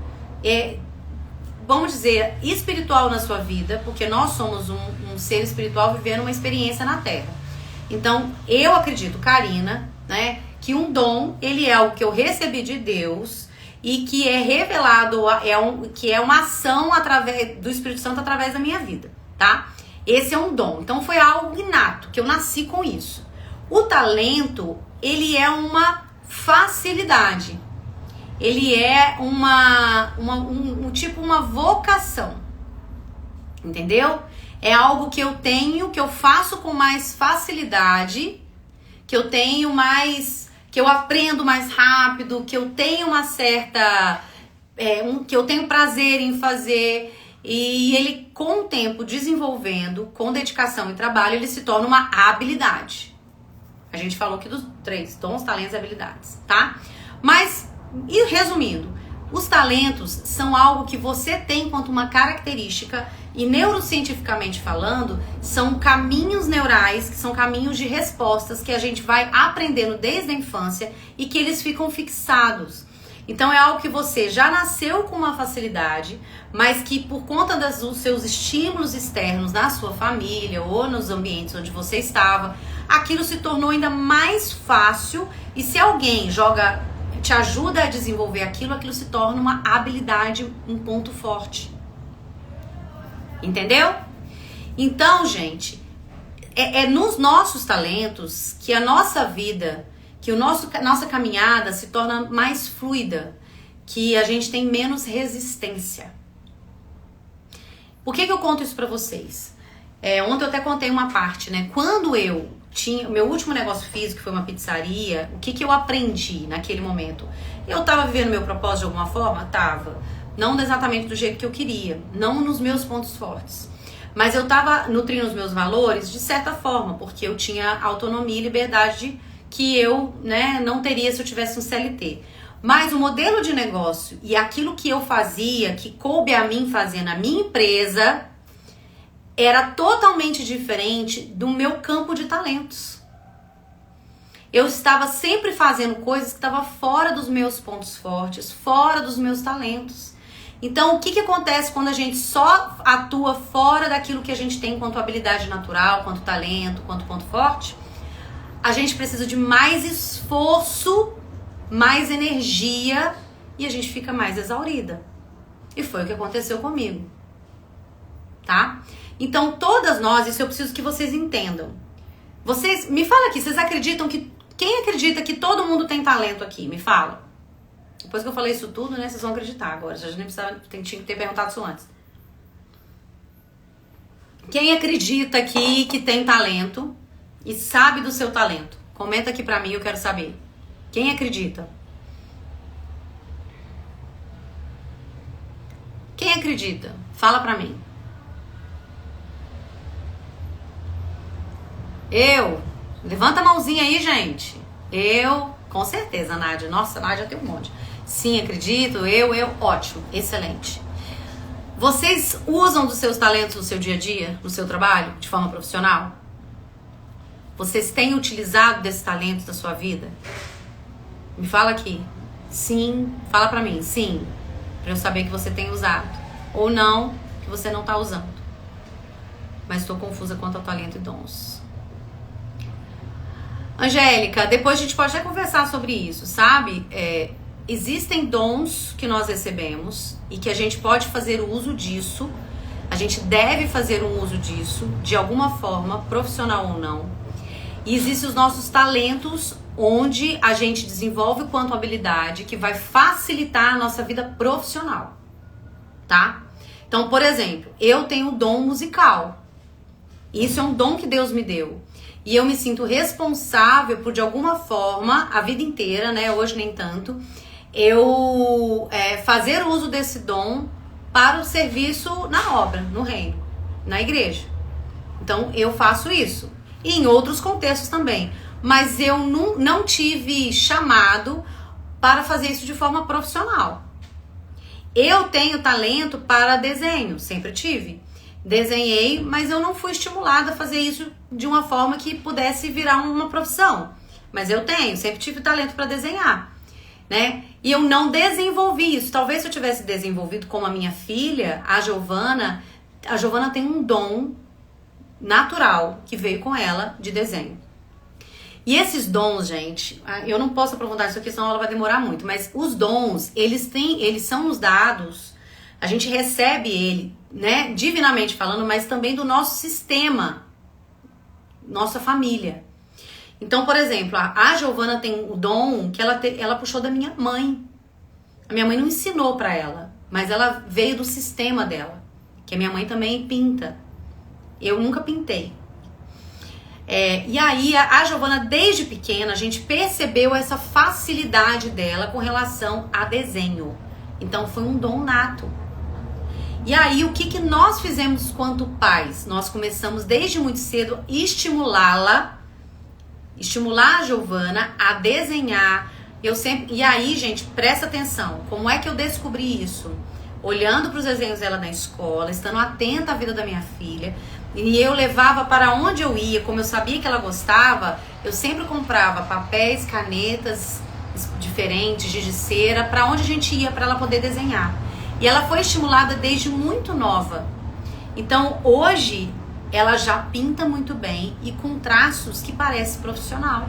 vamos dizer, espiritual na sua vida, porque nós somos um ser espiritual vivendo uma experiência na Terra. Então, eu acredito, Karina, né, que um dom, ele é algo que eu recebi de Deus e que é revelado, que é uma ação através do Espírito Santo através da minha vida, tá? Esse é um dom. Então, foi algo inato, que eu nasci com isso. O talento, ele é uma facilidade. Ele é uma vocação. Entendeu? É algo que eu tenho, que eu faço com mais facilidade, que eu tenho mais, que eu aprendo mais rápido, que eu tenho uma certa, que eu tenho prazer em fazer, e ele com o tempo desenvolvendo, com dedicação e trabalho, ele se torna uma habilidade. A gente falou aqui dos 3, dons, talentos e habilidades, tá? Mas, e resumindo, os talentos são algo que você tem quanto uma característica e neurocientificamente falando, são caminhos neurais, que são caminhos de respostas que a gente vai aprendendo desde a infância e que eles ficam fixados. Então é algo que você já nasceu com uma facilidade, mas que por conta dos seus estímulos externos na sua família ou nos ambientes onde você estava, aquilo se tornou ainda mais fácil, e se alguém te ajuda a desenvolver aquilo se torna uma habilidade, um ponto forte. Entendeu? Então, gente, é nos nossos talentos que a nossa vida, que nossa caminhada se torna mais fluida, que a gente tem menos resistência. Por que eu conto isso pra vocês? Ontem eu até contei uma parte, né? Quando eu tinha o meu último negócio físico, que foi uma pizzaria, o que eu aprendi naquele momento? Eu tava vivendo meu propósito de alguma forma? Tava. Não exatamente do jeito que eu queria, não nos meus pontos fortes. Mas eu tava nutrindo os meus valores de certa forma, porque eu tinha autonomia e liberdade que eu, né, não teria se eu tivesse um CLT. Mas o modelo de negócio e aquilo que eu fazia, que coube a mim fazer na minha empresa, era totalmente diferente do meu campo de talentos. Eu estava sempre fazendo coisas que estavam fora dos meus pontos fortes, fora dos meus talentos. Então, o que acontece quando a gente só atua fora daquilo que a gente tem quanto habilidade natural, quanto talento, quanto ponto forte? A gente precisa de mais esforço, mais energia e a gente fica mais exaurida. E foi o que aconteceu comigo. Tá? Então, todas nós, isso eu preciso que vocês entendam. Vocês, me fala aqui, vocês acreditam que... Quem acredita que todo mundo tem talento aqui? Me fala. Depois que eu falei isso tudo, né, vocês vão acreditar agora. Já nem precisava, tinha que ter perguntado isso antes. Quem acredita aqui que tem talento e sabe do seu talento? Comenta aqui pra mim, eu quero saber. Quem acredita? Quem acredita? Fala pra mim. Eu. Levanta a mãozinha aí, gente. Eu, com certeza, Nádia. Nossa, Nádia tem um monte. Sim, acredito. Ótimo, excelente. Vocês usam dos seus talentos no seu dia a dia, no seu trabalho, de forma profissional? Vocês têm utilizado desses talentos da sua vida? Me fala aqui. Sim, fala pra mim. Sim, pra eu saber que você tem usado. Ou não, que você não tá usando. Mas estou confusa quanto ao talento e dons. Angélica, depois a gente pode até conversar sobre isso, sabe? Existem dons que nós recebemos e que a gente pode fazer uso disso. A gente deve fazer um uso disso, de alguma forma, profissional ou não. E existem os nossos talentos, onde a gente desenvolve quanto habilidade, que vai facilitar a nossa vida profissional, tá? Então, por exemplo, eu tenho o dom musical. Isso é um dom que Deus me deu. E eu me sinto responsável por, de alguma forma, a vida inteira, né? Hoje nem tanto, eu fazer uso desse dom para o serviço na obra, no reino, na igreja. Então, eu faço isso. E em outros contextos também. Mas eu não tive chamado para fazer isso de forma profissional. Eu tenho talento para desenho, sempre tive. Desenhei, mas eu não fui estimulada a fazer isso de uma forma que pudesse virar uma profissão. mas eu tenho, sempre tive talento para desenhar, né? E eu não desenvolvi isso. Talvez se eu tivesse desenvolvido como a minha filha, a Giovana tem um dom natural que veio com ela de desenho. E esses dons, gente, eu não posso aprofundar isso aqui, senão ela vai demorar muito, mas os dons, eles são nos dados, a gente recebe ele, né, divinamente falando, mas também do nosso sistema, nossa família. Então, por exemplo, a Giovana tem o dom que ela puxou da minha mãe. A minha mãe não ensinou pra ela, mas ela veio do sistema dela, que a minha mãe também pinta. Eu nunca pintei. E aí, a Giovana, desde pequena, a gente percebeu essa facilidade dela com relação a desenho. Então, foi um dom nato. E aí, o que nós fizemos quanto pais? Nós começamos, desde muito cedo, estimular a Giovana a desenhar. E aí, gente, presta atenção. Como é que eu descobri isso? Olhando para os desenhos dela na escola, estando atenta à vida da minha filha. E eu levava para onde eu ia, como eu sabia que ela gostava, eu sempre comprava papéis, canetas diferentes, giz de cera, para onde a gente ia para ela poder desenhar. E ela foi estimulada desde muito nova. Então, hoje, ela já pinta muito bem e com traços que parece profissional.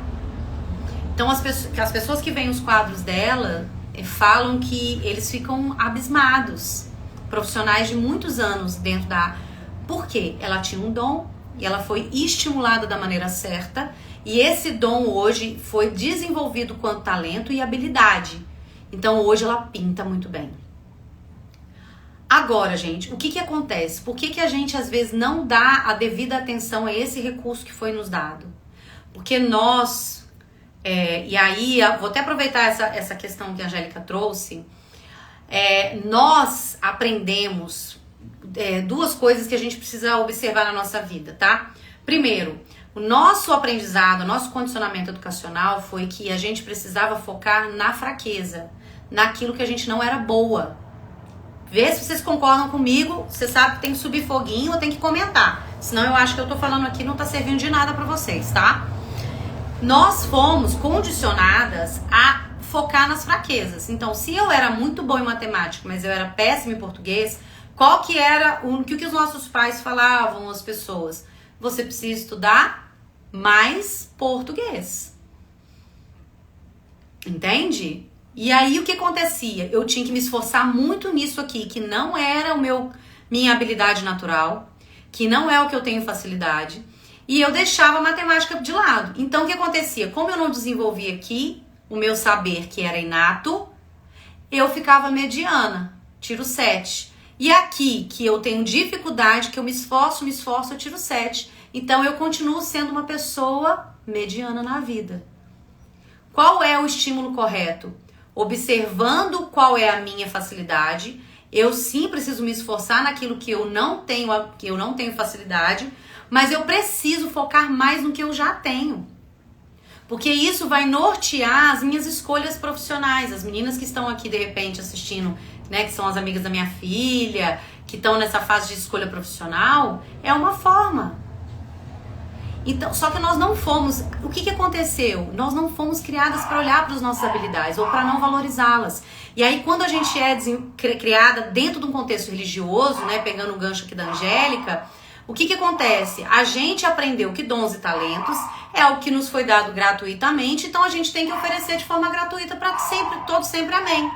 Então, as pessoas que veem os quadros dela falam que eles ficam abismados. Profissionais de muitos anos dentro da... Por quê? Ela tinha um dom e ela foi estimulada da maneira certa. E esse dom hoje foi desenvolvido quanto talento e habilidade. Então, hoje ela pinta muito bem. Agora, gente, o que acontece? Por que a gente, às vezes, não dá a devida atenção a esse recurso que foi nos dado? Porque nós... e aí, vou até aproveitar essa questão que a Angélica trouxe. Nós aprendemos duas coisas que a gente precisa observar na nossa vida, tá? Primeiro, o nosso aprendizado, o nosso condicionamento educacional foi que a gente precisava focar na fraqueza, naquilo que a gente não era boa. Vê se vocês concordam comigo. Você sabe que tem que subir foguinho ou tem que comentar. Senão eu acho que eu tô falando aqui não tá servindo de nada pra vocês, tá? Nós fomos condicionadas a focar nas fraquezas. Então, se eu era muito boa em matemática, mas eu era péssima em português, qual que era o que os nossos pais falavam às pessoas? Você precisa estudar mais português. Entende? E aí, o que acontecia? Eu tinha que me esforçar muito nisso aqui, que não era minha habilidade natural, que não é o que eu tenho facilidade, e eu deixava a matemática de lado. Então, o que acontecia? Como eu não desenvolvia aqui o meu saber, que era inato, eu ficava mediana, tiro 7. E aqui, que eu tenho dificuldade, que eu me esforço, eu tiro 7. Então, eu continuo sendo uma pessoa mediana na vida. Qual é o estímulo correto? Observando qual é a minha facilidade, eu sim preciso me esforçar naquilo que eu não tenho facilidade, mas eu preciso focar mais no que eu já tenho. Porque isso vai nortear as minhas escolhas profissionais. As meninas que estão aqui de repente assistindo, né, que são as amigas da minha filha, que estão nessa fase de escolha profissional, é uma forma. Então, só que nós não fomos... O que aconteceu? Nós não fomos criadas para olhar para as nossas habilidades ou para não valorizá-las. E aí, quando a gente é criada dentro de um contexto religioso, né, pegando o gancho aqui da Angélica, o que acontece? A gente aprendeu que dons e talentos é o que nos foi dado gratuitamente, então a gente tem que oferecer de forma gratuita para sempre, todo sempre, amém.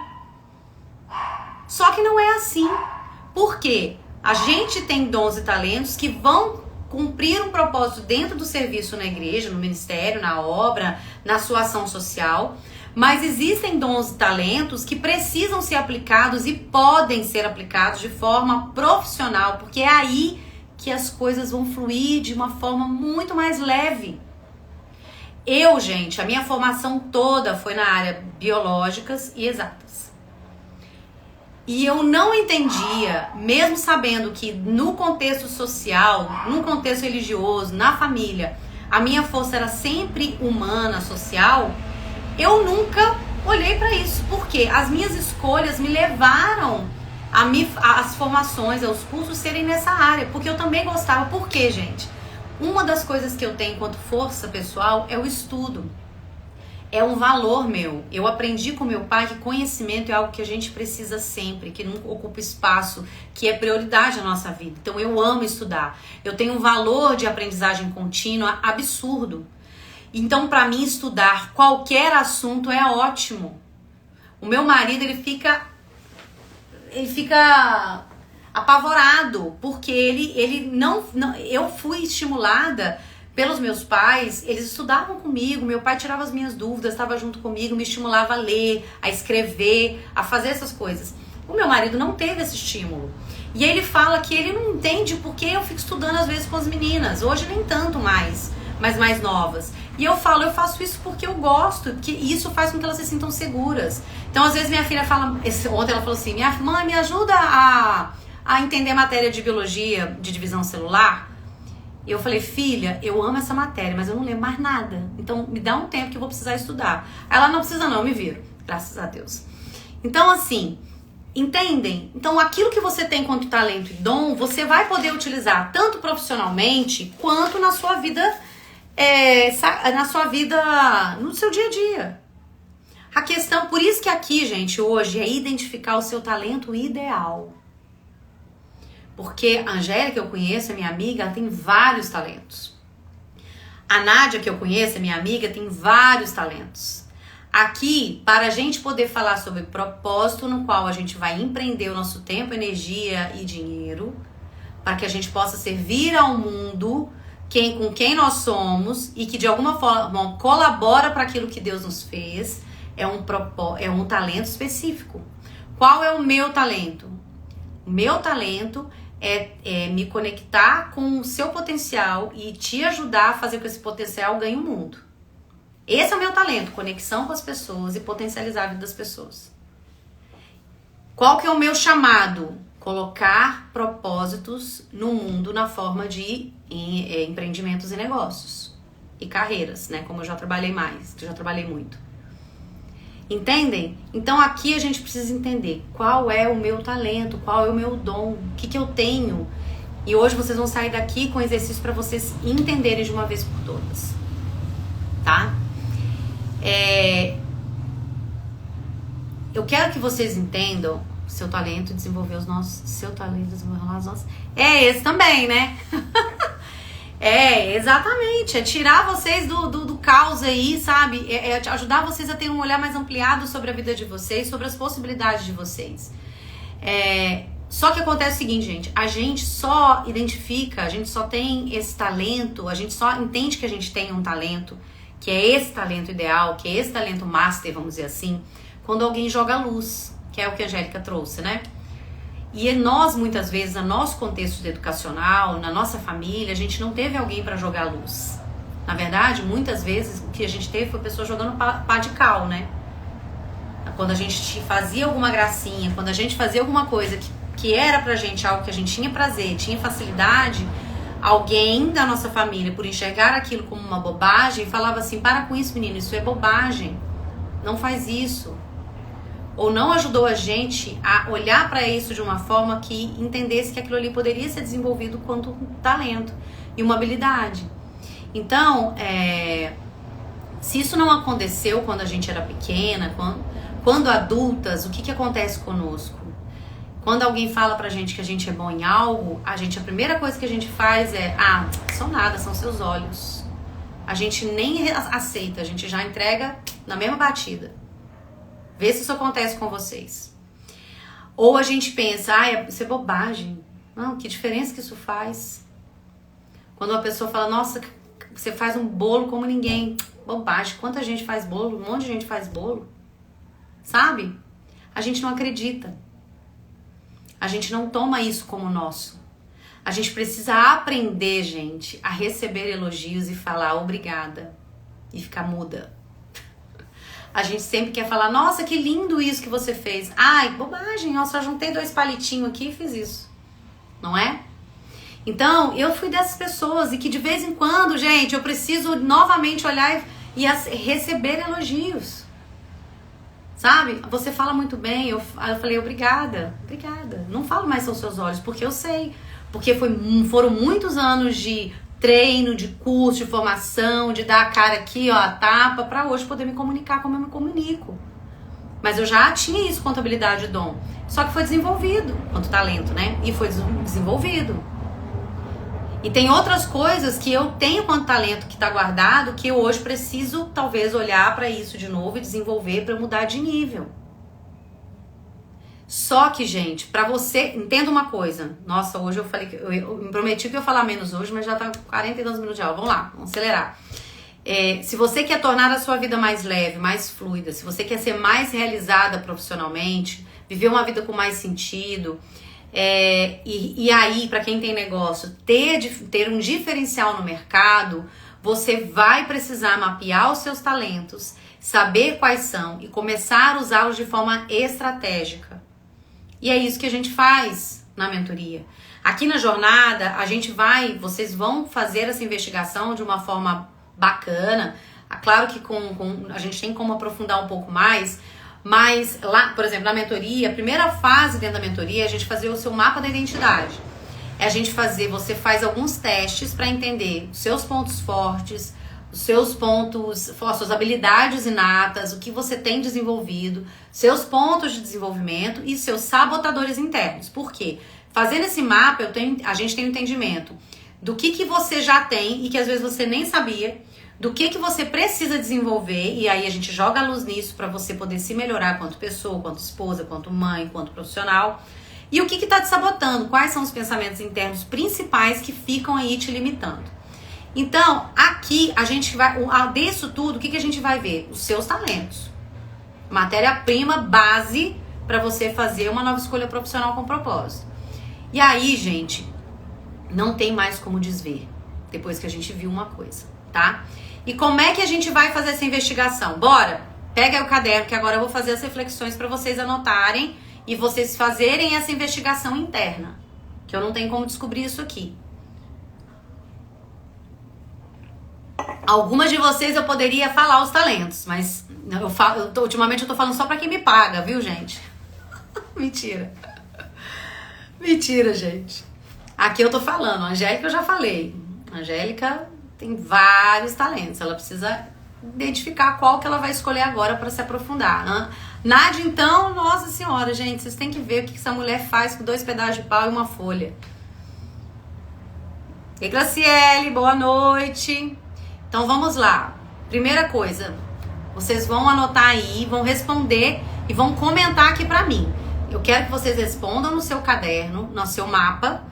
Só que não é assim. Por quê? A gente tem dons e talentos que vão cumprir um propósito dentro do serviço na igreja, no ministério, na obra, na sua ação social, mas existem dons e talentos que precisam ser aplicados e podem ser aplicados de forma profissional, porque é aí que as coisas vão fluir de uma forma muito mais leve. Gente, a minha formação toda foi na área biológicas e exatas. E eu não entendia, mesmo sabendo que no contexto social, no contexto religioso, na família, a minha força era sempre humana, social, eu nunca olhei para isso. Porque as minhas escolhas me levaram as formações, aos cursos serem nessa área. Porque eu também gostava. Por quê, gente? Uma das coisas que eu tenho enquanto força pessoal é o estudo. é um valor meu. Eu aprendi com meu pai que conhecimento é algo que a gente precisa sempre, que não ocupa espaço, que é prioridade na nossa vida. Então eu amo estudar. Eu tenho um valor de aprendizagem contínua absurdo. Então para mim estudar qualquer assunto é ótimo. O meu marido, ele fica apavorado, porque ele não eu fui estimulada pelos meus pais, eles estudavam comigo, meu pai tirava as minhas dúvidas, estava junto comigo, me estimulava a ler, a escrever, a fazer essas coisas. O meu marido não teve esse estímulo. E ele fala que ele não entende porque eu fico estudando às vezes com as meninas, hoje nem tanto mais, mas mais novas. E eu falo, eu faço isso porque eu gosto, porque isso faz com que elas se sintam seguras. Então às vezes minha filha fala, ontem ela falou assim, minha mãe, me ajuda a entender matéria de biologia, de divisão celular. Eu falei, filha, eu amo essa matéria, mas eu não lembro mais nada. Então, me dá um tempo que eu vou precisar estudar. Ela, não precisa não, eu me viro. Graças a Deus. Então, assim, entendem? Então, aquilo que você tem quanto talento e dom, você vai poder utilizar tanto profissionalmente, quanto na sua vida, no seu dia a dia. A questão, por isso que aqui, gente, hoje, é identificar o seu talento ideal. Porque a Angélica, que eu conheço, é minha amiga, ela tem vários talentos. A Nádia, que eu conheço, é minha amiga, tem vários talentos. Aqui, para a gente poder falar sobre propósito no qual a gente vai empreender o nosso tempo, energia e dinheiro, para que a gente possa servir ao mundo com quem nós somos e que de alguma forma colabora para aquilo que Deus nos fez, é um talento específico. Qual é o meu talento? O meu talento é me conectar com o seu potencial e te ajudar a fazer com que esse potencial ganhe o mundo. Esse é o meu talento, conexão com as pessoas e potencializar a vida das pessoas. Qual que é o meu chamado? Colocar propósitos no mundo na forma de empreendimentos e negócios. E carreiras, né? Como eu já trabalhei muito. Entendem? Então aqui a gente precisa entender qual é o meu talento, qual é o meu dom, o que eu tenho. E hoje vocês vão sair daqui com exercício para vocês entenderem de uma vez por todas. Tá? Eu quero que vocês entendam seu talento, desenvolver os nossos. Seu talento, desenvolver os nossos. É esse também, né? Exatamente, é tirar vocês do caos aí, sabe? É ajudar vocês a ter um olhar mais ampliado sobre a vida de vocês, sobre as possibilidades de vocês. Só que acontece o seguinte, gente, a gente só identifica, a gente só tem esse talento, a gente só entende que a gente tem um talento, que é esse talento ideal, que é esse talento master, vamos dizer assim, quando alguém joga a luz, que é o que a Angélica trouxe, né? E nós, muitas vezes, no nosso contexto educacional, na nossa família, a gente não teve alguém para jogar a luz. Na verdade, muitas vezes, o que a gente teve foi pessoa jogando pá de cal, né? Quando a gente fazia alguma gracinha, quando a gente fazia alguma coisa que era pra gente algo que a gente tinha prazer, tinha facilidade, alguém da nossa família, por enxergar aquilo como uma bobagem, falava assim, para com isso, menino, isso é bobagem. Não faz isso. Ou não ajudou a gente a olhar para isso de uma forma que entendesse que aquilo ali poderia ser desenvolvido quanto um talento e uma habilidade. Então, se isso não aconteceu quando a gente era pequena, quando adultas, o que acontece conosco? Quando alguém fala pra gente que a gente é bom em algo, a primeira coisa que a gente faz são nada, são seus olhos. A gente nem aceita, a gente já entrega na mesma batida. Vê se isso acontece com vocês. Ou a gente pensa, isso é bobagem. Não, que diferença que isso faz? Quando uma pessoa fala, nossa, você faz um bolo como ninguém. Bobagem, quanta gente faz bolo? Um monte de gente faz bolo. Sabe? A gente não acredita. A gente não toma isso como nosso. A gente precisa aprender, gente, a receber elogios e falar obrigada. E ficar muda. A gente sempre quer falar, nossa, que lindo isso que você fez. Ai, bobagem, eu só juntei 2 palitinhos aqui e fiz isso. Não é? Então, eu fui dessas pessoas e que de vez em quando, gente, eu preciso novamente olhar e receber elogios. Sabe? Você fala muito bem. Eu falei, obrigada. Não falo mais aos seus olhos, porque eu sei. Porque foram muitos anos de treino, de curso, de formação, de dar a cara aqui, ó, a tapa, pra hoje poder me comunicar como eu me comunico. Mas eu já tinha isso, contabilidade e dom. Só que foi desenvolvido, quanto talento, né? E foi desenvolvido. E tem outras coisas que eu tenho quanto talento que tá guardado, que eu hoje preciso, talvez, olhar pra isso de novo e desenvolver pra eu mudar de nível. Só que, gente, pra você... Entenda uma coisa. Nossa, hoje eu falei... Eu me prometi que eu ia falar menos hoje, mas já tá 42 minutos de aula. Vamos lá, vamos acelerar. Se você quer tornar a sua vida mais leve, mais fluida, se você quer ser mais realizada profissionalmente, viver uma vida com mais sentido, e aí, pra quem tem negócio, ter um diferencial no mercado, você vai precisar mapear os seus talentos, saber quais são e começar a usá-los de forma estratégica. E é isso que a gente faz na mentoria. Aqui na jornada, vocês vão fazer essa investigação de uma forma bacana. Claro que a gente tem como aprofundar um pouco mais, mas lá, por exemplo, na mentoria, a primeira fase dentro da mentoria é a gente fazer o seu mapa da identidade. Você faz alguns testes para entender os seus pontos fortes, os seus pontos, suas habilidades inatas, o que você tem desenvolvido, seus pontos de desenvolvimento e seus sabotadores internos. Por quê? Fazendo esse mapa, a gente tem um entendimento do que você já tem e que às vezes você nem sabia, do que você precisa desenvolver, e aí a gente joga a luz nisso para você poder se melhorar quanto pessoa, quanto esposa, quanto mãe, quanto profissional. E o que está te sabotando? Quais são os pensamentos internos principais que ficam aí te limitando? Então, aqui a gente vai, disso tudo, o que a gente vai ver? Os seus talentos. Matéria-prima base para você fazer uma nova escolha profissional com propósito. E aí, gente, não tem mais como desver, depois que a gente viu uma coisa, tá? E como é que a gente vai fazer essa investigação? Bora? Pega aí o caderno, que agora eu vou fazer as reflexões para vocês anotarem e vocês fazerem essa investigação interna, que eu não tenho como descobrir isso aqui. Algumas de vocês eu poderia falar os talentos, mas ultimamente eu tô falando só pra quem me paga, viu, gente? Mentira. Mentira, gente. Aqui eu tô falando, a Angélica eu já falei. A Angélica tem vários talentos, ela precisa identificar qual que ela vai escolher agora pra se aprofundar. Nádia, então, nossa senhora, gente, vocês têm que ver o que essa mulher faz com 2 pedaços de pau e uma folha. E Graciele, boa noite. Então vamos lá. Primeira coisa, vocês vão anotar aí, vão responder e vão comentar aqui pra mim. Eu quero que vocês respondam no seu caderno, no seu mapa,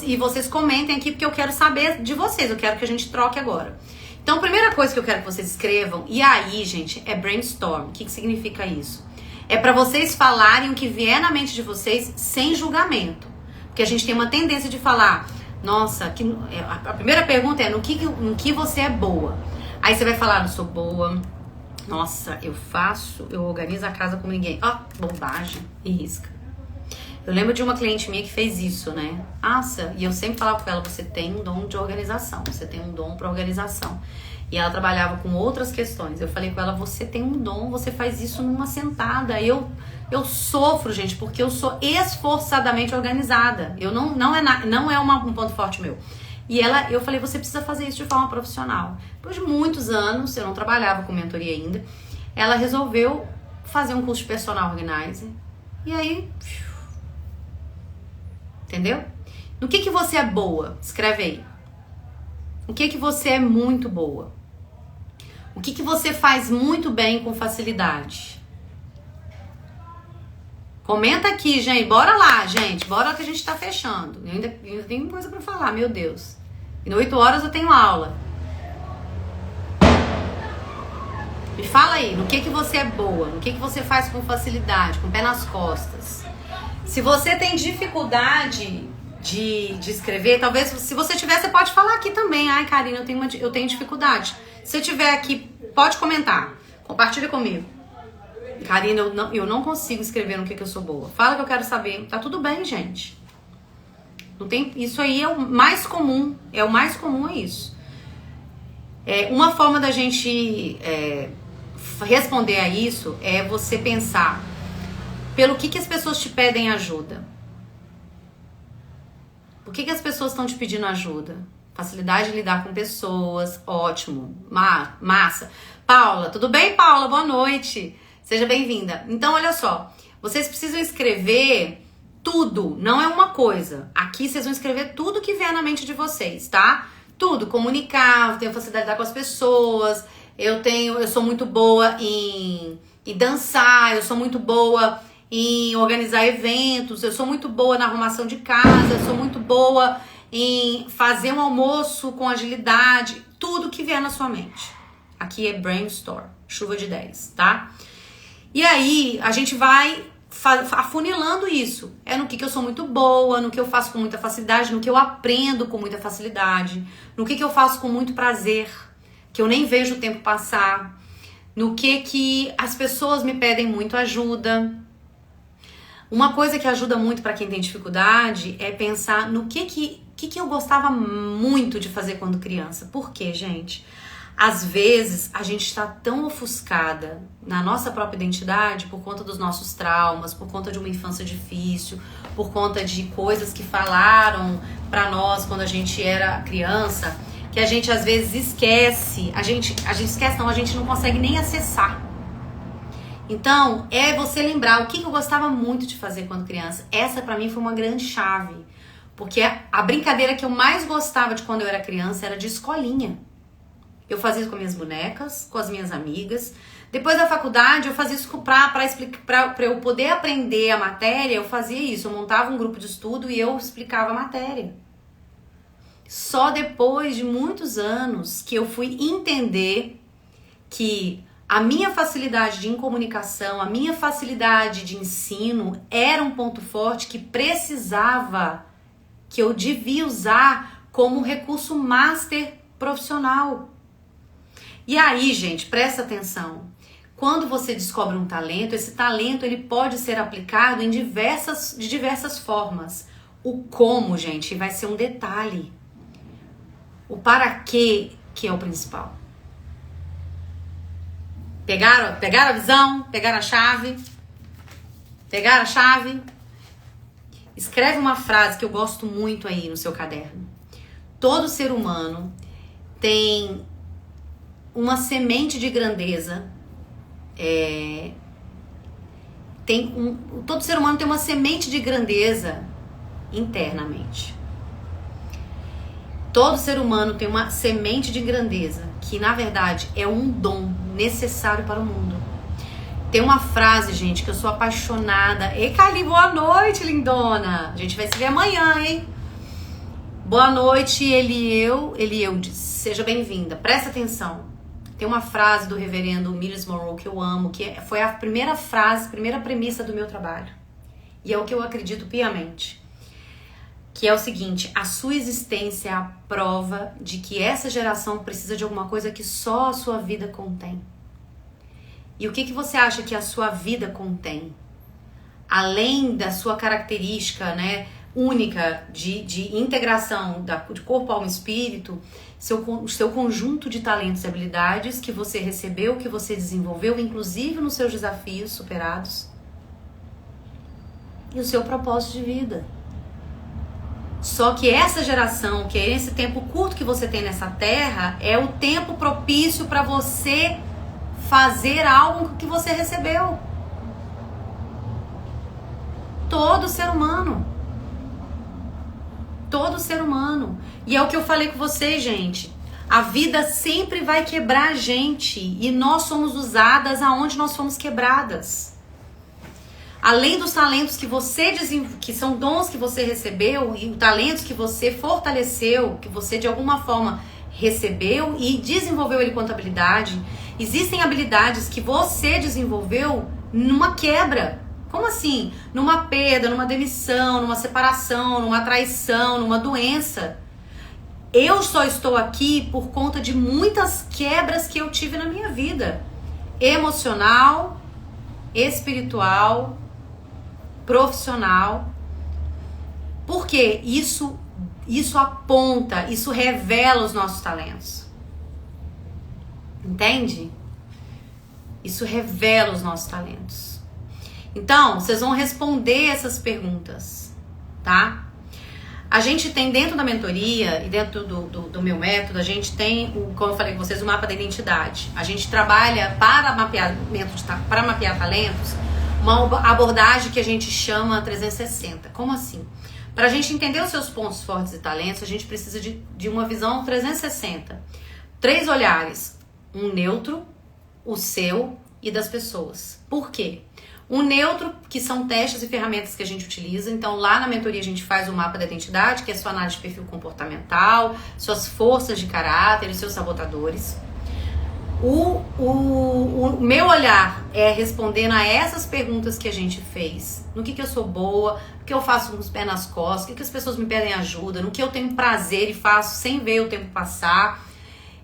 e vocês comentem aqui porque eu quero saber de vocês, eu quero que a gente troque agora. Então, a primeira coisa que eu quero que vocês escrevam, e aí, gente, é brainstorm. O que significa isso? É pra vocês falarem o que vier na mente de vocês sem julgamento. Porque a gente tem uma tendência de falar... Nossa, a primeira pergunta é no que você é boa. Aí você vai falar, eu sou boa. Nossa, eu organizo a casa como ninguém. Bobagem, e risca. Eu lembro de uma cliente minha que fez isso, né? Nossa, e eu sempre falava com ela, você tem um dom de organização, você tem um dom para organização. E ela trabalhava com outras questões. Eu falei com ela, você tem um dom, você faz isso numa sentada. Eu sofro, gente, porque eu sou esforçadamente organizada. Não é um ponto forte meu. E eu falei, você precisa fazer isso de forma profissional. Depois de muitos anos, eu não trabalhava com mentoria ainda, ela resolveu fazer um curso de personal organizer. E aí, entendeu? No que você é boa? Escreve aí. O que você é muito boa? O que você faz muito bem com facilidade? Comenta aqui, gente. Bora lá, gente. Bora que a gente tá fechando. Eu ainda tenho coisa pra falar, meu Deus. E em 8 horas eu tenho aula. Me fala aí, no que você é boa? No que você faz com facilidade, com o pé nas costas? Se você tem dificuldade de escrever, talvez, se você tiver, você pode falar aqui também. Ai, Karina, eu tenho dificuldade. Se você tiver aqui, pode comentar. Compartilha comigo. Karina, eu não consigo escrever no que eu sou boa. Fala que eu quero saber. Tá tudo bem, gente. Não tem, isso aí é o mais comum. O mais comum é isso. Uma forma da gente responder a isso é você pensar pelo que as pessoas te pedem ajuda. Por que as pessoas estão te pedindo ajuda? Facilidade de lidar com pessoas, ótimo, massa. Paula, tudo bem, Paula? Boa noite. Seja bem-vinda. Então, olha só, vocês precisam escrever tudo, não é uma coisa. Aqui vocês vão escrever tudo que vier na mente de vocês, tá? Tudo, comunicar, eu tenho facilidade de lidar com as pessoas, eu sou muito boa em dançar, eu sou muito boa em organizar eventos, eu sou muito boa na arrumação de casa, eu sou muito boa em fazer um almoço com agilidade, tudo que vier na sua mente. Aqui é brainstorm, chuva de 10, tá? E aí, a gente vai afunilando isso. É no que eu sou muito boa, no que eu faço com muita facilidade, no que eu aprendo com muita facilidade, no que eu faço com muito prazer, que eu nem vejo o tempo passar, no que as pessoas me pedem muito ajuda. Uma coisa que ajuda muito para quem tem dificuldade é pensar no que eu gostava muito de fazer quando criança. Por quê, gente? Às vezes, a gente está tão ofuscada na nossa própria identidade por conta dos nossos traumas, por conta de uma infância difícil, por conta de coisas que falaram pra nós quando a gente era criança, que a gente às vezes esquece. A gente esquece, não, a gente não consegue nem acessar. Então, é você lembrar o que eu gostava muito de fazer quando criança. Essa pra mim foi uma grande chave. Porque a brincadeira que eu mais gostava de quando eu era criança era de escolinha. Eu fazia isso com minhas bonecas, com as minhas amigas. Depois da faculdade, eu fazia isso pra eu poder aprender a matéria, eu fazia isso. Eu montava um grupo de estudo e eu explicava a matéria. Só depois de muitos anos que eu fui entender que a minha facilidade de comunicação, a minha facilidade de ensino era um ponto forte que eu devia usar como recurso master profissional. E aí, gente, presta atenção. Quando você descobre um talento, esse talento ele pode ser aplicado de diversas formas. O como, gente, vai ser um detalhe. O para quê que é o principal. Pegaram a visão? Pegaram a chave? Pegaram a chave? Escreve uma frase que eu gosto muito aí no seu caderno. Todo ser humano tem uma semente de grandeza. Todo ser humano tem uma semente de grandeza internamente. Todo ser humano tem uma semente de grandeza que, na verdade, é um dom necessário para o mundo. Tem uma frase, gente, que eu sou apaixonada. Ei, Cali, boa noite, lindona. A gente vai se ver amanhã, hein? Boa noite, Elieudes. Seja bem-vinda. Presta atenção. Tem uma frase do reverendo Miles Monroe que eu amo, que foi a primeira frase, primeira premissa do meu trabalho. E é o que eu acredito piamente. Que é o seguinte: a sua existência é a prova de que essa geração precisa de alguma coisa que só a sua vida contém. E o que você acha que a sua vida contém? Além da sua característica, né, única de integração de corpo, alma e espírito, seu conjunto de talentos e habilidades que você recebeu, que você desenvolveu, inclusive nos seus desafios superados, e o seu propósito de vida. Só que essa geração, que é esse tempo curto que você tem nessa terra, é o tempo propício para você fazer algo que você recebeu. Todo ser humano. Todo ser humano. E é o que eu falei com vocês, gente. A vida sempre vai quebrar a gente. E nós somos usadas aonde nós fomos quebradas. Além dos talentos que são dons que você recebeu e talentos que você fortaleceu, que você de alguma forma recebeu e desenvolveu ele quanto habilidade, existem habilidades que você desenvolveu numa quebra. Como assim? Numa perda, numa demissão, numa separação, numa traição, numa doença. Eu só estou aqui por conta de muitas quebras que eu tive na minha vida. Emocional, espiritual, profissional. Porque isso aponta, isso revela os nossos talentos. Entende? Isso revela os nossos talentos. Então, vocês vão responder essas perguntas, tá? A gente tem dentro da mentoria e dentro do meu método, a gente tem, como eu falei com vocês, o mapa da identidade. A gente trabalha para mapear talentos, uma abordagem que a gente chama 360. Como assim? Para a gente entender os seus pontos fortes e talentos, a gente precisa de uma visão 360. 3 olhares. Um neutro, o seu e das pessoas. Por quê? Um neutro, que são testes e ferramentas que a gente utiliza. Então, lá na mentoria a gente faz o mapa da identidade, que é a sua análise de perfil comportamental, suas forças de caráter e seus sabotadores. O meu olhar é respondendo a essas perguntas que a gente fez. No que eu sou boa, o que eu faço com os pés nas costas, o que as pessoas me pedem ajuda, no que eu tenho prazer e faço sem ver o tempo passar,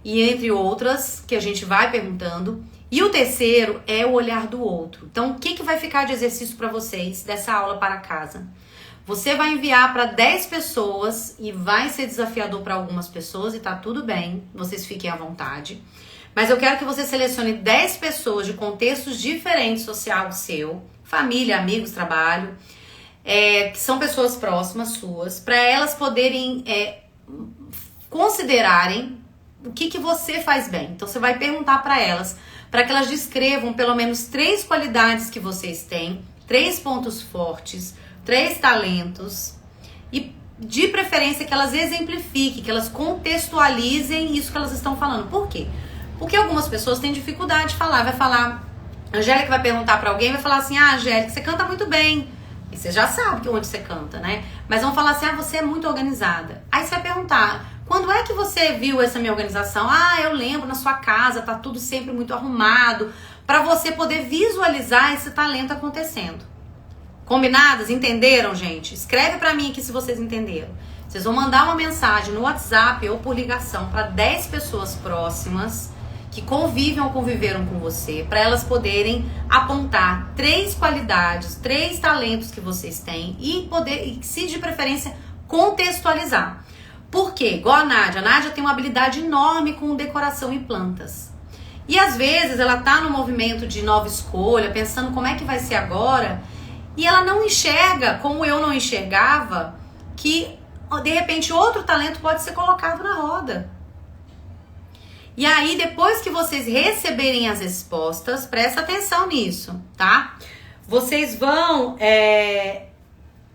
e entre outras que a gente vai perguntando. E o terceiro é o olhar do outro. Então, o que vai ficar de exercício para vocês dessa aula para casa? Você vai enviar para 10 pessoas e vai ser desafiador para algumas pessoas e tá tudo bem, vocês fiquem à vontade. Mas eu quero que você selecione 10 pessoas de contextos diferentes social seu, família, amigos, trabalho, que são pessoas próximas suas, para elas poderem considerarem o que você faz bem. Então você vai perguntar para elas, para que elas descrevam pelo menos 3 qualidades que vocês têm, 3 pontos fortes, 3 talentos, e de preferência que elas exemplifiquem, que elas contextualizem isso que elas estão falando. Por quê? Porque algumas pessoas têm dificuldade de falar. Vai falar, a Angélica vai perguntar pra alguém, vai falar assim, Angélica, você canta muito bem. E você já sabe onde você canta, né? Mas vão falar assim, você é muito organizada. Aí você vai perguntar, quando é que você viu essa minha organização? Eu lembro, na sua casa, tá tudo sempre muito arrumado. Pra você poder visualizar esse talento acontecendo. Combinadas? Entenderam, gente? Escreve pra mim aqui se vocês entenderam. Vocês vão mandar uma mensagem no WhatsApp ou por ligação pra 10 pessoas próximas que convivem ou conviveram com você, para elas poderem apontar 3 qualidades, 3 talentos que vocês têm e se de preferência, contextualizar. Por quê? Igual a Nádia tem uma habilidade enorme com decoração e plantas. E às vezes ela tá no movimento de nova escolha, pensando como é que vai ser agora, e ela não enxerga, como eu não enxergava, que de repente outro talento pode ser colocado na roda. E aí, depois que vocês receberem as respostas, presta atenção nisso, tá? Vocês vão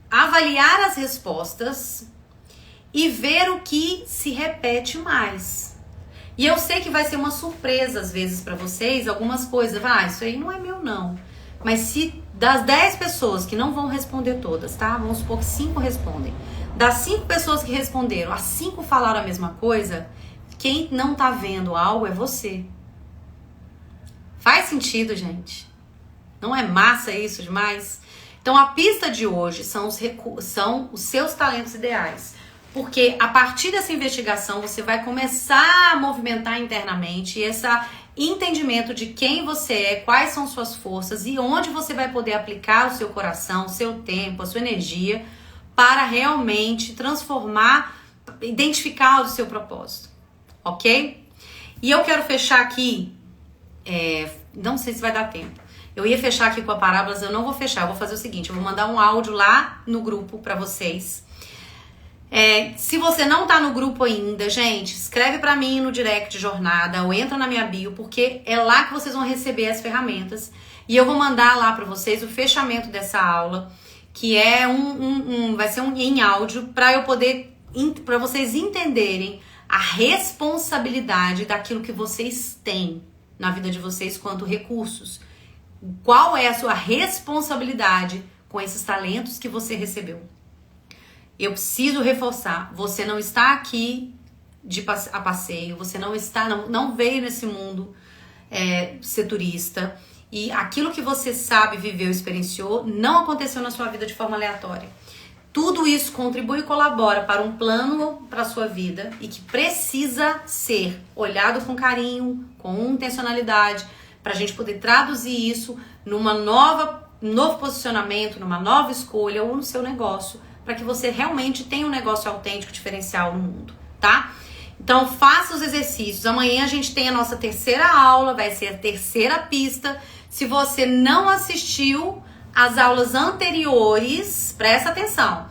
avaliar as respostas e ver o que se repete mais. E eu sei que vai ser uma surpresa, às vezes, pra vocês, algumas coisas. Isso aí não é meu, não. Mas se das 10 pessoas que não vão responder todas, tá? Vamos supor que 5 respondem. Das 5 pessoas que responderam, as 5 falaram a mesma coisa, quem não tá vendo algo é você. Faz sentido, gente? Não é massa isso demais? Então a pista de hoje são os seus talentos ideais. Porque a partir dessa investigação você vai começar a movimentar internamente esse entendimento de quem você é, quais são suas forças e onde você vai poder aplicar o seu coração, o seu tempo, a sua energia para realmente transformar, identificar o seu propósito. Ok? E eu quero fechar aqui, não sei se vai dar tempo. Eu ia fechar aqui com a parábolas, eu não vou fechar. Eu vou fazer o seguinte, eu vou mandar um áudio lá no grupo pra vocês. Se você não tá no grupo ainda, gente, escreve pra mim no direct jornada ou entra na minha bio, porque é lá que vocês vão receber as ferramentas. E eu vou mandar lá pra vocês o fechamento dessa aula, que é vai ser em áudio, pra vocês entenderem a responsabilidade daquilo que vocês têm na vida de vocês quanto recursos. Qual é a sua responsabilidade com esses talentos que você recebeu? Eu preciso reforçar, você não está aqui a passeio, você não veio nesse mundo ser turista, e aquilo que você sabe, viveu, experienciou, não aconteceu na sua vida de forma aleatória. Tudo isso contribui e colabora para um plano para a sua vida e que precisa ser olhado com carinho, com intencionalidade, para a gente poder traduzir isso num novo posicionamento, numa nova escolha ou no seu negócio, para que você realmente tenha um negócio autêntico, diferencial no mundo, tá? Então faça os exercícios. Amanhã a gente tem a nossa 3ª aula, vai ser a 3ª pista. Se você não assistiu as aulas anteriores, presta atenção.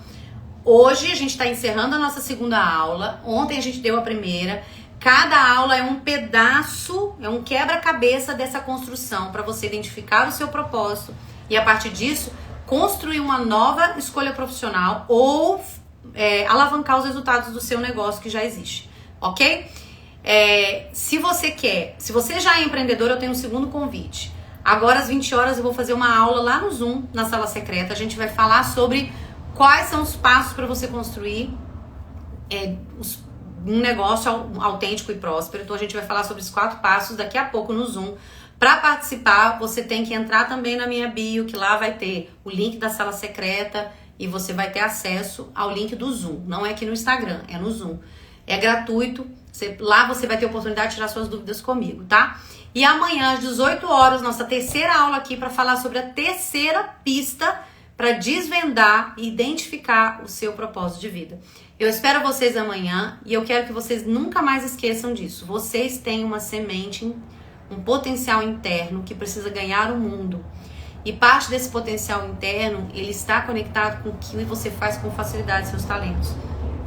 Hoje a gente está encerrando a nossa segunda aula. Ontem a gente deu a primeira. Cada aula é um pedaço, é um quebra-cabeça dessa construção para você identificar o seu propósito e a partir disso construir uma nova escolha profissional ou alavancar os resultados do seu negócio que já existe, ok? Se você já é empreendedor, eu tenho um segundo convite. Agora às 20 horas eu vou fazer uma aula lá no Zoom, na sala secreta. A gente vai falar sobre quais são os passos para você construir um negócio autêntico e próspero. Então a gente vai falar sobre os 4 passos daqui a pouco no Zoom. Para participar, você tem que entrar também na minha bio, que lá vai ter o link da sala secreta e você vai ter acesso ao link do Zoom. Não é aqui no Instagram, é no Zoom. É gratuito. Lá você vai ter a oportunidade de tirar suas dúvidas comigo, tá? E amanhã às 18 horas, nossa terceira aula aqui para falar sobre a terceira pista para desvendar e identificar o seu propósito de vida. Eu espero vocês amanhã e eu quero que vocês nunca mais esqueçam disso. Vocês têm uma semente, um potencial interno que precisa ganhar o mundo. E parte desse potencial interno, ele está conectado com o que você faz com facilidade, seus talentos.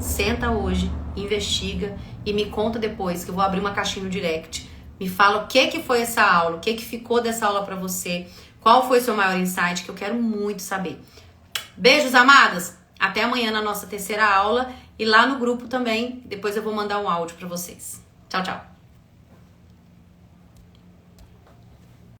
Senta hoje, investiga e me conta depois, que eu vou abrir uma caixinha no direct. Me fala o que foi essa aula, o que ficou dessa aula pra você, qual foi o seu maior insight, que eu quero muito saber. Beijos, amadas! Até amanhã na nossa terceira aula e lá no grupo também. Depois eu vou mandar um áudio pra vocês. Tchau, tchau!